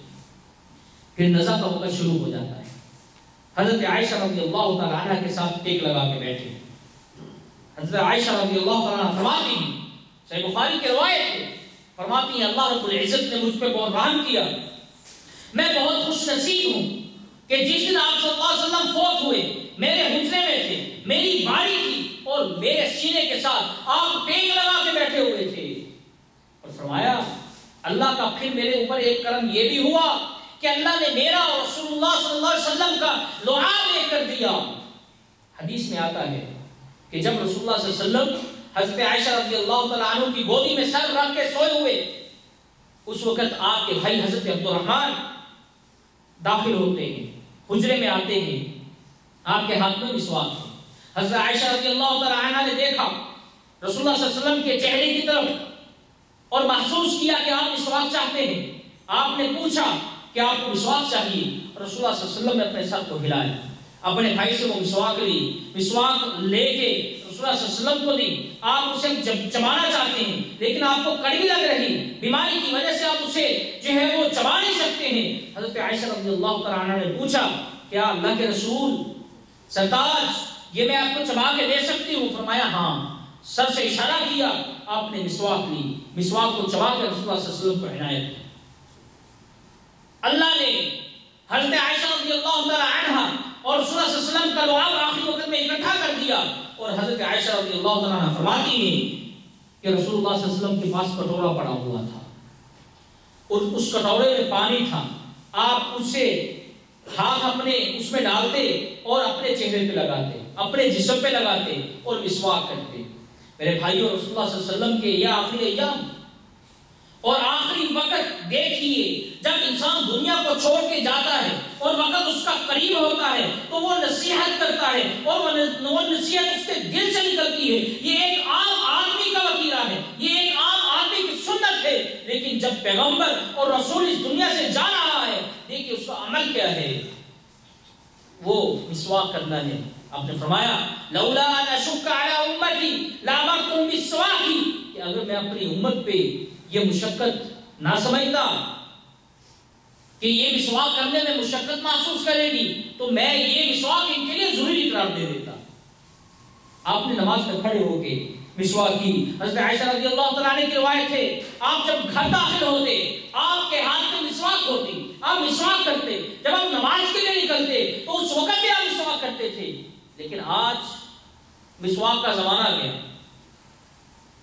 پھر نزا کا وقت شروع ہو جاتا ہے، حضرت عائشہ رضی اللہ تعالی عنہ کے ساتھ ٹیک لگا کے بیٹھے. حضرت عائشہ رضی اللہ تعالی عنہ فرماتی ہیں، صحیح بخاری کی روایت ہے، فرماتی ہیں اللہ رب العزت نے مجھ پہ بہت رحم کیا. میں بہت خوش نصیب ہوں کہ جس دن آپ صلی اللہ علیہ وسلم فوت ہوئے میرے حجرے میں تھے، میری باری تھی اور میرے سینے کے ساتھ آپ ٹیک لگا کے بیٹھے ہوئے تھے. اور فرمایا اللہ کا پھر میرے اوپر ایک کرم یہ بھی ہوا کہ اللہ نے میرا اور رسول اللہ صلی اللہ علیہ وسلم کا لعاب لے کر دیا. حدیث میں آتا ہے کہ جب رسول اللہ صلی اللہ علیہ وسلم حضرت عائشہ رضی اللہ تعالیٰ عنہ کی گودی میں سر رکھ کے سوئے ہوئے، اس وقت آپ کے بھائی حضرت عبد الرحمن داخل ہوتے ہیں، حجرے میں آتے ہیں، آپ کے ہاتھ میں مسواک ہے. حضرت عائشہ رضی اللہ تعالیٰ عنہ نے دیکھا رسول اللہ صلی اللہ علیہ وسلم کے چہرے کی طرف اور محسوس کیا کہ آپ مسواک چاہتے ہیں. آپ نے پوچھا کہ آپ کو مسواک چاہیے، رسول اللہ صلی اللہ علیہ وسلم نے اپنے سر کو ہلایا، اپنے بھائی سے وہ مسواک لی، مسواک لے کے رسول اللہ صلی اللہ علیہ وسلم کو دی. آپ اسے چبانا چاہتے ہیں لیکن آپ کو کڑوی لگ رہی، بیماری کی وجہ سے آپ اسے جو ہے وہ چبا نہیں سکتے ہیں. حضرت عائشہ رضی اللہ تعالیٰ عنہ نے پوچھا کیا اللہ کے رسول سرتاج یہ میں آپ کو چبا کے دے سکتی ہوں؟ فرمایا ہاں. سر سے اشارہ کیا، آپ نے مسواک لی، مسواک کو چبا کے رسول اللہ صلی اللہ علیہ وسلم کو عنایت کی. اللہ نے حضرت عائشہ رضی اللہ تعالیٰ عنہ اور رسول اللہ صلی اللہ علیہ وسلم کا لعاب آخری وقت میں اکٹھا کر دیا. اور حضرت عائشہ رضی اللہ تعالیٰ عنہ فرماتی ہیں کہ رسول اللہ صلی اللہ علیہ وسلم کے پاس کٹورا پڑا ہوا تھا اور اس کٹورے میں پانی تھا. آپ اس سے ہاتھ اپنے اس میں ڈالتے اور اپنے چہرے پہ لگاتے، اپنے جسم پہ لگاتے اور مسواک کرتے. میرے بھائیو، رسول اللہ صلی اللہ علیہ وسلم کے یہ آخری ایام اور آخری وقت دیکھیے، جب انسان دنیا کو چھوڑ کے جاتا ہے اور وقت اس کا قریب ہوتا ہے تو وہ نصیحت کرتا ہے اور وہ نصیحت اس کے دل سے نکلتی ہے. یہ ایک عام آدمی کا وتیرہ ہے، یہ ایک عام آدمی کی سنت ہے. لیکن جب پیغمبر اور رسول اس دنیا سے جا رہا ہے، دیکھیے اس کا عمل کیا ہے، وہ مسواک کرنا ہے. آپ نے فرمایا لولا ان اشق علی امتی لامرتم بالسواک، کہ اگر میں اپنی امت پہ یہ مشقت نہ سمجھتا کہ یہ مسواک کرنے میں مشقت محسوس کرے گی تو میں یہ مسواک ان کے لیے ضروری قرار دے دیتا. آپ نے نماز میں کھڑے ہو کے مسواک کی. حضرت عائشہ رضی اللہ تعالیٰ عنہ کی روایت ہے آپ جب گھر داخل ہوتے آپ کے ہاتھ میں مسواک ہوتی، آپ مسواک کرتے. جب آپ نماز کے لیے نکلتے تو اس وقت بھی آپ مسواک کرتے تھے. لیکن آج مسواک کا زمانہ گیا،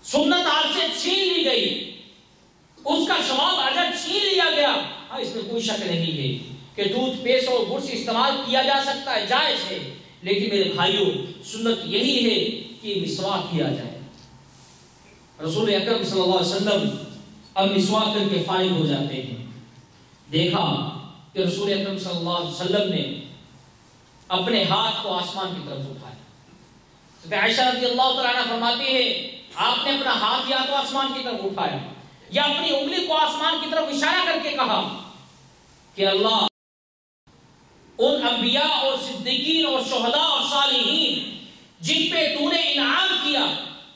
سنت آپ سے چھین لی گئی، اس کا ثواب اجر چھین لیا گیا. ہاں اس میں کوئی شک نہیں ہے کہ ٹوتھ پیسٹ اور برش استعمال کیا جا سکتا ہے، جائز ہے. لیکن میرے بھائیوں، سنت یہی ہے کہ مسواک کیا جائے. رسول اکرم صلی اللہ علیہ وسلم اب مسواک کر کے فارغ ہو جاتے ہیں. دیکھا کہ رسول اکرم صلی اللہ علیہ وسلم نے اپنے ہاتھ کو آسمان کی طرف اٹھایا. عائشہ رضی اللہ تعالیٰ عنہ فرماتی ہے آپ نے اپنا ہاتھ یا تو آسمان کی طرف اٹھایا یا اپنی انگلی کو آسمان کی طرف اشارہ کر کے کہا کہ اللہ ان انبیاء اور صدیقین اور شہداء اور صالحین جن پہ تو نے انعام کیا،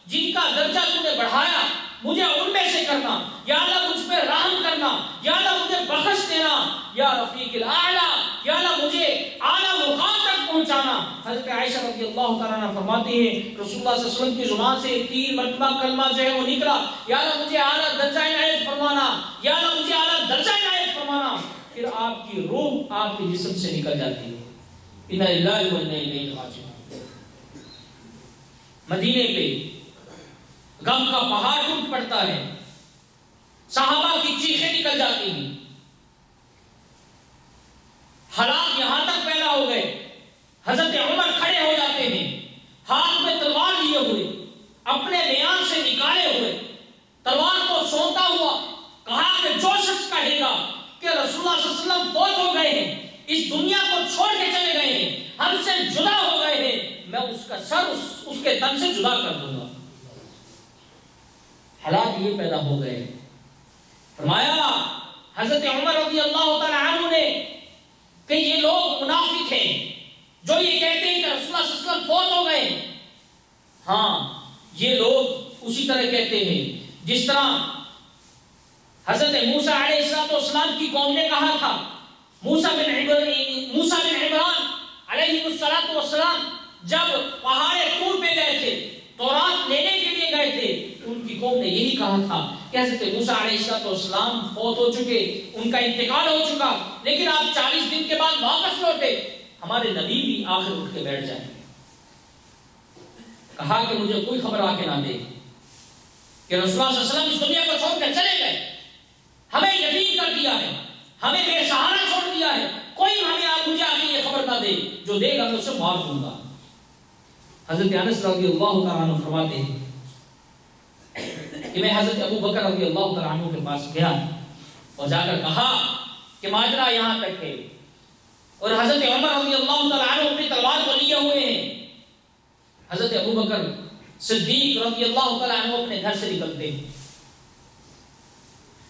جن کا درجہ تو نے بڑھایا، مجھے ان میں سے کرنا. یا اللہ مجھ پہ رحم کرنا، یا اللہ مجھے بخش دینا، یا رفیق الاعلی، یا اللہ مجھے اعلیٰ مقام تک پہنچانا. حضرت عائشہ رضی اللہ تعالیٰ عنہ فرماتی ہیں رسول اللہ صلی اللہ علیہ وسلم کی زبان سے 3 مرتبہ کلمہ جو ہے وہ نکلا، یا اللہ مجھے اعلیٰ درجہ عنایت فرمانا، یا اللہ مجھے اعلیٰ درجہ عنایت فرمانا. پھر آپ کی روح آپ کے جسم سے نکل جاتی ہے. انا للہ و انا الیہ راجعون. مدینے پہ غم کا پہاڑ ٹوٹ پڑتا ہے، صحابہ کی چیخیں نکل جاتی ہیں. حالات یہاں تک پیدا ہو گئے، حضرت عمر کھڑے ہو جاتے ہیں، ہاتھ میں تلوار لیے ہوئے، اپنے نیام سے نکالے ہوئے، تلوار کو سونتا ہوا کہا کہ جو شخص کہے گا کہ رسول اللہ صلی اللہ علیہ وسلم فوت ہو گئے ہیں، اس دنیا کو چھوڑ کے چلے گئے ہیں، ہم سے جدا ہو گئے ہیں، میں اس کا سر اس کے تن سے جدا کر دوں گا. حالات یہ پیدا ہو گئے. فرمایا حضرت عمر رضی اللہ تعالیٰ عنہ نے کہ یہ لوگ منافق ہیں جو یہ کہتے ہیں کہ رسول اللہ صلی اللہ علیہ وسلم فوت ہو گئے. ہاں یہ لوگ اسی طرح کہتے ہیں جس طرح حضرت موسیٰ علیہ السلام کی قوم نے کہا تھا. موسیٰ بن عمران علیہ السلام جب پہاڑ طور پہ گئے تھے، تورات لینے کے لیے گئے تھے، ان کی قوم نے یہی کہا تھا کہ حضرت موسیٰ علیہ السلام فوت ہو چکے، ان کا انتقال ہو چکا، لیکن آپ 40 دن کے بعد واپس لوٹے، ہمارے نبی بھی آخر اٹھ کے بیٹھ جائیں۔ کہا کہ مجھے کوئی خبر آ کے نہ دے کہ رسول اللہ صلی اللہ علیہ وسلم اس دنیا کو چھوڑ کر چلے گئے، ہمیں یتیم کر دیا ہے، ہمیں بے سہارا چھوڑ دیا ہے، کوئی مجھے آگے یہ خبر نہ دے، جو دے گا میں اسے مار دوں گا۔ حضرت انس رضی اللہ تعالیٰ عنہ فرماتے ہیں کہ میں حضرت ابو بکر رضی اللہ تعالیٰ عنہ کے پاس گیا اور جا کر کہا کہ ماجرا یہاں تک ہے، اور حضرت عمر رضی اللہ تعالیٰ عنہ اپنی تلوار کو لیے ہوئے ہیں، حضرت ابو بکر صدیق رضی اللہ تعالیٰ عنہ اپنے گھر سے نکلتے ہیں،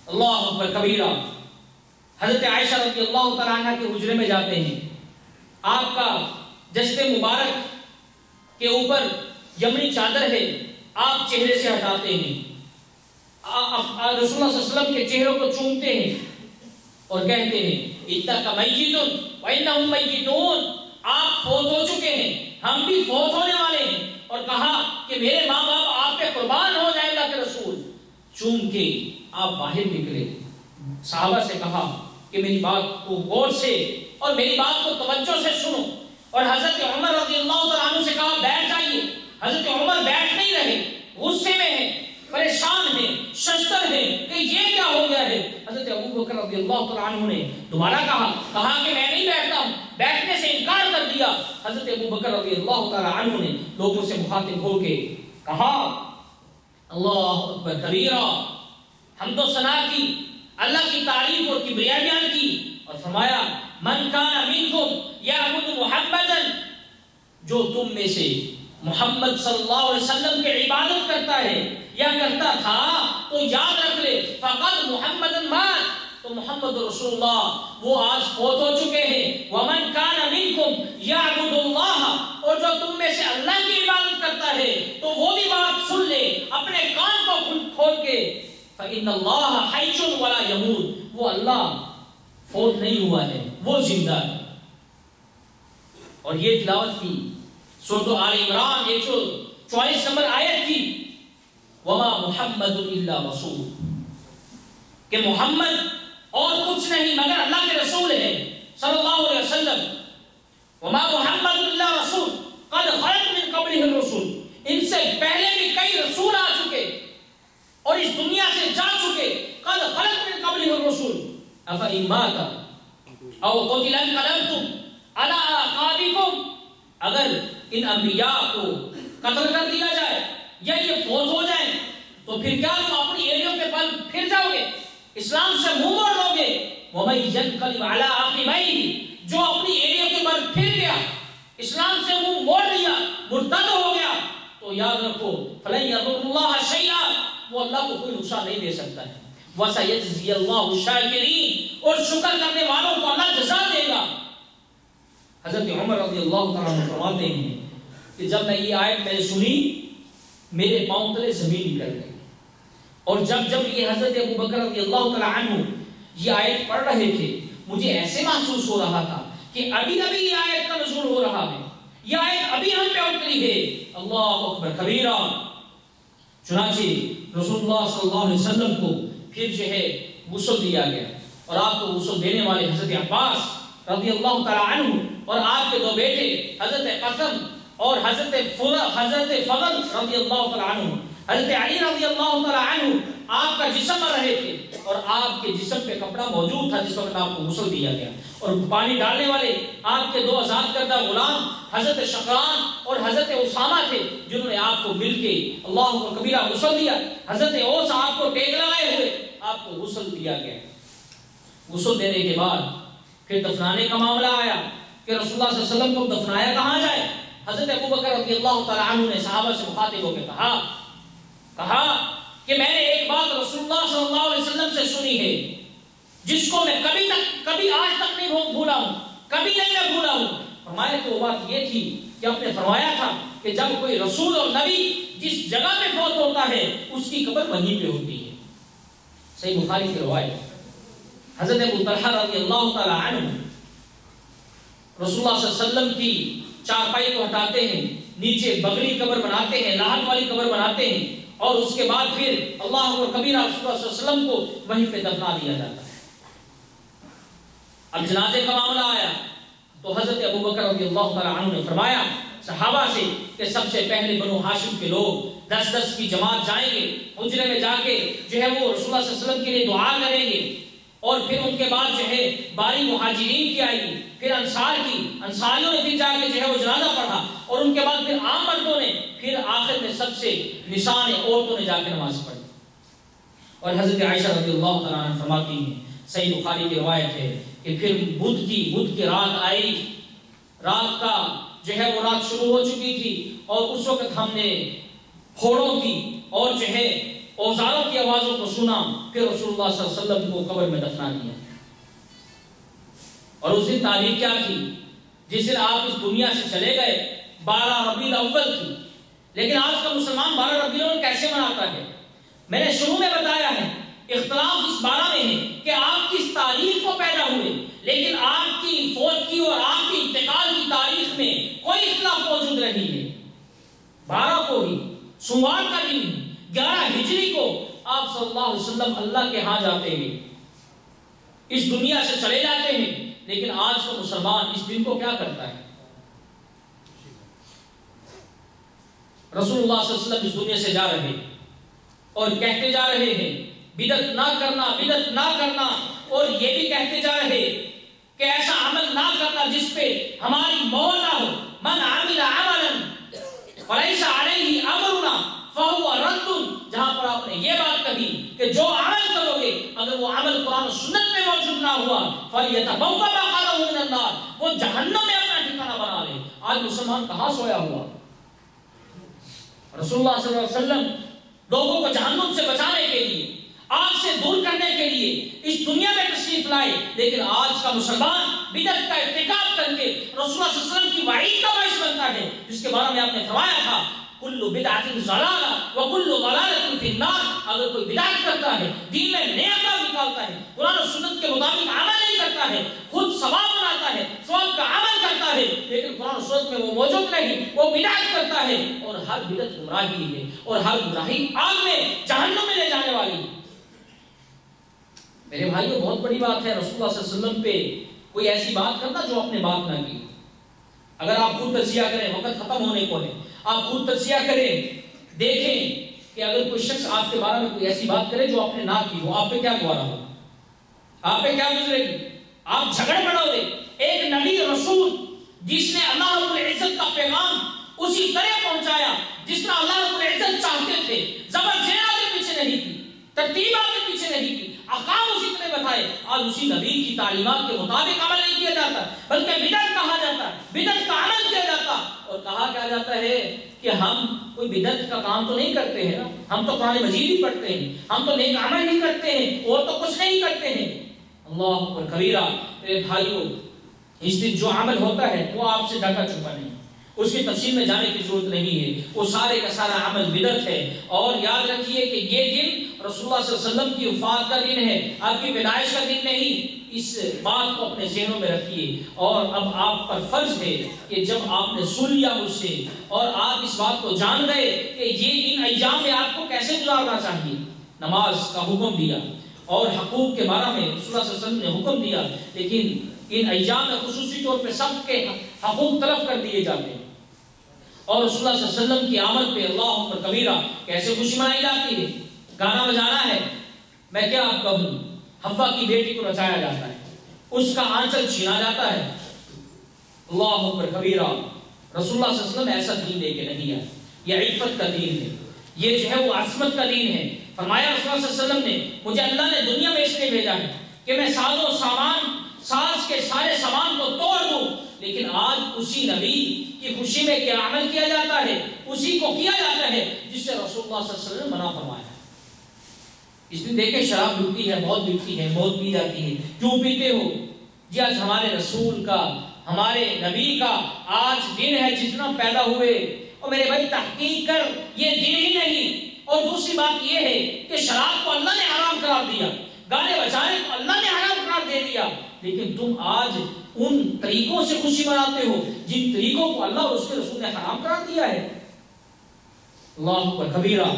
اللہ اکبر کبیرہ، حضرت عائشہ رضی اللہ تعالیٰ عنہ کے حجرے میں جاتے ہیں، آپ کا جسد مبارک کے اوپر یمنی چادر ہے، آپ چہرے سے ہٹاتے ہیں، رسول اللہ صلی اللہ علیہ وسلم کے چہروں کو چومتے ہیں اور کہتے ہیں اِنَّكَ مَيِّتٌ وَإِنَّهُمْ مَيِّتُونَ، آپ فوت ہو چکے ہیں، ہم بھی فوت ہونے والے ہیں، اور کہا کہ میرے ماں باپ آپ پہ قربان ہو جائے اللہ کے رسول۔ چوم کے آپ باہر نکلے، صحابہ سے کہا کہ میری بات کو غور سے اور میری بات کو توجہ سے سنو، اور حضرت عمر رضی اللہ تعالیٰ عنہ سے کہا بیٹھ جائیے۔ حضرت عمر بیٹھ نہیں رہے، غصے میں ہیں، پریشان ہیں، ششدر ہیں کہ یہ کیا ہو گیا ہے۔ حضرت ابو بکر رضی اللہ تعالیٰ عنہ نے دوبارہ کہا کہ میں نہیں بیٹھتا ہوں، بیٹھنے سے انکار کر دیا۔ حضرت ابو بکر رضی اللہ تعالیٰ عنہ نے لوگوں سے مخاطب ہو کے کہا اللہ اکبر کبیرہ، ہم تو ثنا کی، اللہ کی تعریف اور کبریا بیان کی، اور فرمایا من کان منکم یعبد محمدا، جو تم میں سے محمد صلی اللہ علیہ وسلم کی عبادت کرتا ہے یا کرتا تھا تو یاد رکھ لے فقد محمد مات، تو محمد رسول اللہ وہ آج فوت ہو چکے ہیں۔ ومن کان منکم یعبد اللہ، اور جو تم میں سے اللہ کی عبادت کرتا ہے تو وہ بھی بات سن لے اپنے کان کو کھول کے، فإن اللہ حی ولا یموت، وہ اللہ فوت نہیں ہوا ہے، وہ زندہ ہے۔ اور یہ تلاوت کی سورۃ آل عمران 144 نمبر آیت کی، وما محمد الا رسول، کہ محمد اور کچھ نہیں مگر اللہ کے رسول ہے صلی اللہ علیہ وسلم۔ وما محمد الا رسول قد خلت من قبلہ الرسل، ان سے پہلے بھی کئی رسول آ چکے اور اس دنیا سے جا چکے، قد خلت من قبلہ الرسل افإن مات او قتل انقلبتم علی اعقابکم، اگر ان انبیاء کو قتل کر دیا جائے یا یہ فوت ہو جائیں تو پھر کیا تم اپنی ایڑیوں کے بل پھر جاؤ گے، اسلام سے منہ موڑ لو گے؟ وَمَن يَنْقَلِبْ عَلَىٰ عَقِبَيْهِ، جو اپنی ایڑیوں کے بل پھر گیا، اسلام سے منہ موڑ لیا، مرتد ہو گیا، تو یاد رکھو فَلَن يَضُرُّ اللَّهَ شَيْئًا، وہ اللہ کو کوئی نقصان نہیں دے سکتا ہے۔ وَسَيَجْزِيَ اللَّهُ الشَّاكِرِينَ، اور شکر کرنے والوں کو اللہ جزا دے گا۔ حضرت عمر رضی اللہ تعالیٰ عنہ فرماتے ہیں کہ جب میں یہ آیت میں نے سنی میرے پاؤں تلے زمین نکل گئی، اور جب یہ حضرت ابو بکر رضی اللہ تعالیٰ عنہ یہ آیت پڑھ رہے تھے مجھے ایسے محسوس ہو رہا تھا کہ ابھی یہ آیت کا نزول ہو رہا ہے، یہ آیت ابھی ہم پہ اتری ہے، اللہ اکبر کبیرہ۔ چنانچہ رسول اللہ صلی اللہ علیہ وسلم کو پھر جو ہے غسل دیا گیا، اور آپ کو غسل دینے والے حضرت عباس رضی اللہ تعالیٰ عنہ اور آپ کے دو بیٹے حضرت قاسم اور حضرت فضل رضی اللہ تعالیٰ عنہ، حضرت علی رضی اللہ تعالیٰ عنہ آپ کا جسم پر رہے تھے، اور آپ کے جسم پہ کپڑا موجود تھا جس وقت آپ کو غسل دیا گیا، اور پانی ڈالنے والے آپ کے دو آزاد کردہ غلام حضرت شقران اور حضرت اسامہ تھے جنہوں نے آپ کو مل کے اللہ کو کبیرہ غسل دیا۔ حضرت اوس آپ کو ٹیک لگائے ہوئے آپ کو غسل دیا گیا۔ غسل دینے کے بعد پھر دفنانے کا معاملہ آیا کہ رسول اللہ صلی اللہ علیہ وسلم کو دفنایا کہاں جائے۔ حضرت ابو بکر رضی اللہ تعالیٰ عنہ نے صحابہ سے مخاطب ہو کے کہا کہ میں نے ایک بات رسول اللہ صلی اللہ علیہ وسلم سے سنی ہے جس کو میں کبھی آج تک نہیں بھولا ہوں، کبھی نہیں میں بھولا ہوں۔ فرمایا کہ وہ بات یہ تھی کہ آپ نے فرمایا تھا کہ جب کوئی رسول اور نبی جس جگہ پہ فوت ہوتا ہے اس کی قبر وہیں پہ ہوتی ہے۔ صحیح بخاری کی روایت۔ حضرت ابو طلحہ رضی اللہ تعالیٰ عنہ رسول اللہ صلی اللہ علیہ وسلم کی چارپائی کو ہٹاتے ہیں، نیچے بغلی قبر بناتے ہیں، لاحق والی قبر بناتے ہیں، اور اس کے بعد پھر اللہ اکبر کبیرہ رسول اللہ صلی اللہ علیہ وسلم کو وہیں پہ دفنا دیا جاتا ہے۔ اب جنازے کا معاملہ آیا تو حضرت ابو بکر رضی اللہ تعالی عنہ نے فرمایا صحابہ سے کہ سب سے پہلے بنو ہاشم کے لوگ 10 کی جماعت جائیں گے، حجرے میں جا کے جو ہے وہ رسول اللہ صلی اللہ علیہ وسلم کے لیے دعا کریں گے، اور پھر ان کے بعد جو ہے باری مہاجرین کی آئی گی، پھر انصار کی، انصاریوں نے پھر جا کے جو ہے وہ جنازہ پڑھا، اور ان کے بعد پھر عام مردوں نے، پھر آخر میں سب سے نساء عورتوں نے جا کے نماز پڑھی۔ اور حضرت عائشہ رضی اللہ تعالیٰ عنہ فرماتی ہیں، صحیح بخاری کی روایت ہے کہ پھر بدھ کی رات آئی، رات کا جو ہے وہ رات شروع ہو چکی تھی، اور اس وقت ہم نے پھوڑوں کی اور جو ہے اوزاروں کی آوازوں کو سنا، پھر رسول اللہ صلی اللہ علیہ وسلم کو قبر میں دفنا دیا۔ اور اس دن تاریخ کیا تھی؟ جس دن آپ اس دنیا سے چلے گئے 12 ربیع الاول تھی، لیکن آج کا مسلمان 12 ربیع الاول کیسے مناتا ہے؟ میں نے شروع میں بتایا ہے، اختلاف اس بارے میں ہے کہ آپ کس تاریخ کو پیدا ہوئے، لیکن آپ کی فوت کی اور آپ کی انتقال کی تاریخ میں کوئی اختلاف موجود نہیں ہے۔ 12 کو ہی سوموار کا دن 11 ہجری کو آپ صلی اللہ علیہ وسلم اللہ کے ہاں جاتے ہیں، اس دنیا سے چلے جاتے ہیں، لیکن آج کا مسلمان اس دن کو کیا کرتا ہے؟ رسول اللہ صلی اللہ علیہ وسلم اس دنیا سے جا رہے ہیں اور کہتے جا رہے ہیں بدعت نہ کرنا، بدعت نہ کرنا، اور یہ بھی کہتے جا رہے کہ ایسا عمل نہ کرنا جس پہ ہماری مہر نہ ہو، من عمل عملا فلیس علیہ امرنا فہو رد، جہاں پر آپ نے یہ بات کہی کہ جو عمل کرو گے اگر وہ عمل قرآن و سنت میں موجود نہ ہوا فلیتبوأ مقعدہ من النار، وہ جہنم میں اپنا ٹھکانہ بنا لے۔ آج مسلمان کہاں سویا ہوا؟ رسول اللہ صلی اللہ علیہ وسلم لوگوں کو جہنم سے بچانے کے لیے، آگ سے دور کرنے کے لیے اس دنیا میں تشریف لائے، لیکن آج کا مسلمان بدعت کا ارتکاب کر کے رسول اللہ صلی اللہ علیہ وسلم کی وعید کا باعث بنتا ہے، جس کے بارے میں آپ نے فرمایا تھا کل بدعت ضلالہ وکل ضلالۃ فی النار۔ اگر کوئی بدعت کرتا ہے، دین میں نیا کام نکالتا ہے، قرآن و سنت کے مطابق عمل نہیں کرتا ہے، خود ثواب بناتا ہے، ثواب کا عمل کرتا ہے، لیکن قرآن و سنت میں وہ موجود نہیں، وہ بدعت کرتا ہے، اور ہر بدعت گمراہی ہے، اور ہر گمراہی آگ میں جہنم میں لے جانے والی ہے۔ میرے بھائیو، بہت بڑی بات ہے رسول اللہ صلی اللہ علیہ وسلم پہ کوئی ایسی بات کرنا جو آپ نے بات نہ کی۔ اگر آپ خود تجزیہ کریں، وقت ختم ہونے کو ہے، آپ خود تجزیہ کریں، دیکھیں کہ اگر کوئی شخص آپ کے بارے میں کوئی ایسی بات کرے جو آپ نے نہ کی ہو، آپ پہ کیا گوارا ہو، آپ پہ کیا گزرے گی؟ آپ جھگڑ پڑو گے۔ ایک نبی رسول جس نے اللہ رب العزت کا پیغام اسی طرح پہنچایا جس طرح اللہ رب العزت چاہتے تھے، زبر زیر آگے پیچھے نہیں کی، ترتیب آگے پیچھے نہیں کی، احکام اسی طرح بتائے۔ آج اسی نبی کی تعلیمات کے مطابق عمل نہیں کیا جاتا، بلکہ بدعت کہا جاتا ہے، بدعت کا عمل کیا جاتا، اور کہا کیا جاتا ہے کہ ہم کوئی بدعت کا کام تو نہیں کرتے ہیں نا، ہم تو قرآن مجید ہی پڑھتے ہیں، ہم تو نیک عمل ہی کرتے ہیں، اور تو کچھ نہیں کرتے ہیں۔ اللہ اکبر کبیرہ۔ میرے بھائیو، اس دن جو عمل ہوتا ہے وہ آپ سے ڈھکا چھپا نہیں، اس کی تفصیل میں جانے کی ضرورت نہیں ہے، وہ سارے کا سارا عمل بدعت ہے۔ اور یاد رکھیے کہ یہ دن رسول اللہ صلی اللہ علیہ وسلم کی وفات کا دن ہے، آپ کی پیدائش کا دن نہیں۔ اس بات کو اپنے ذہنوں میں رکھیے، اور اب آپ پر فرض ہے کہ جب آپ نے سن لیا مجھ سے اور آپ اس بات کو جان گئے کہ یہ ان ایام میں آپ کو کیسے گزارنا چاہیے، نماز کا حکم دیا اور حقوق کے بارے میں رسول اللہ صلی اللہ علیہ وسلم نے حکم دیا، لیکن ان ایام میں خصوصی طور پہ سب کے حقوق طلب کر دیے جاتے ہیں، اور رسول اللہ صلی اللہ علیہ وسلم کی آمد پہ اللہ اکبر کبیرہ کیسے خوشی منائی جاتی ہے، گانا بجانا ہے۔ میں کیا آپ کہوں، حوا کی بیٹی کو نچایا جاتا ہے، اس کا آنچل چھینا جاتا ہے۔ اللہ اکبر کبیرہ۔ رسول اللہ صلی اللہ علیہ وسلم ایسا دین لے کے نہیں آئے، یہ عفت کا دین ہے، یہ جو ہے وہ عصمت کا دین ہے۔ فرمایا رسول اللہ صلی اللہ علیہ وسلم نے، مجھے اللہ نے دنیا میں اس لیے بھیجا ہے کہ میں ساز کے سارے سامان کو توڑ دوں، لیکن آج اسی نبی کی خوشی میں کیا عمل کیا جاتا ہے، اسی کو کیا جاتا ہے جس سے رسول اللہ صلی اللہ علیہ وسلم نے منع فرمایا۔ اس میں دیکھیں شراب بکتی ہے، موت بکتی ہے، موت پی جاتی ہے، کیوں پیتے ہو؟ جی آج ہمارے رسول کا، ہمارے نبی کا آج دن ہے جتنا پیدا ہوئے، اور میرے بھائی تحقیق کر یہ دن ہی نہیں۔ اور دوسری بات یہ ہے کہ شراب کو اللہ نے حرام قرار دیا، گانے بجانے کو اللہ نے حرام قرار دے دیا، لیکن تم آج ان طریقوں سے خوشی مناتے ہو جن طریقوں کو اللہ اور اس کے رسول نے حرام قرار دیا ہے۔ اللہ اکبر کبیرہ۔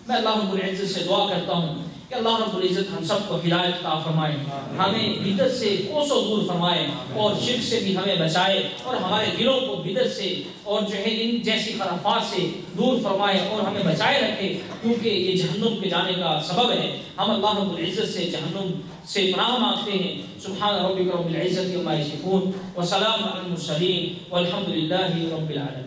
میں اللہ رب العزت سے دعا کرتا ہوں کہ اللہ رب العزت ہم سب کو ہدایت عطا فرمائے، ہمیں بدعت سے کوسوں دور فرمائے اور شرک سے بھی ہمیں بچائے، اور ہمارے دلوں کو بدعت سے اور جو ہے ان جیسی خرافات سے دور فرمائے اور ہمیں بچائے رکھے، کیونکہ یہ جہنم کے جانے کا سبب ہے۔ ہم اللہ رب العزت سے جہنم سے پناہ مانگتے ہیں۔ سبحان ربک رب العزت عما یصفون وسلام علی المرسلین والحمد للہ رب العالمین۔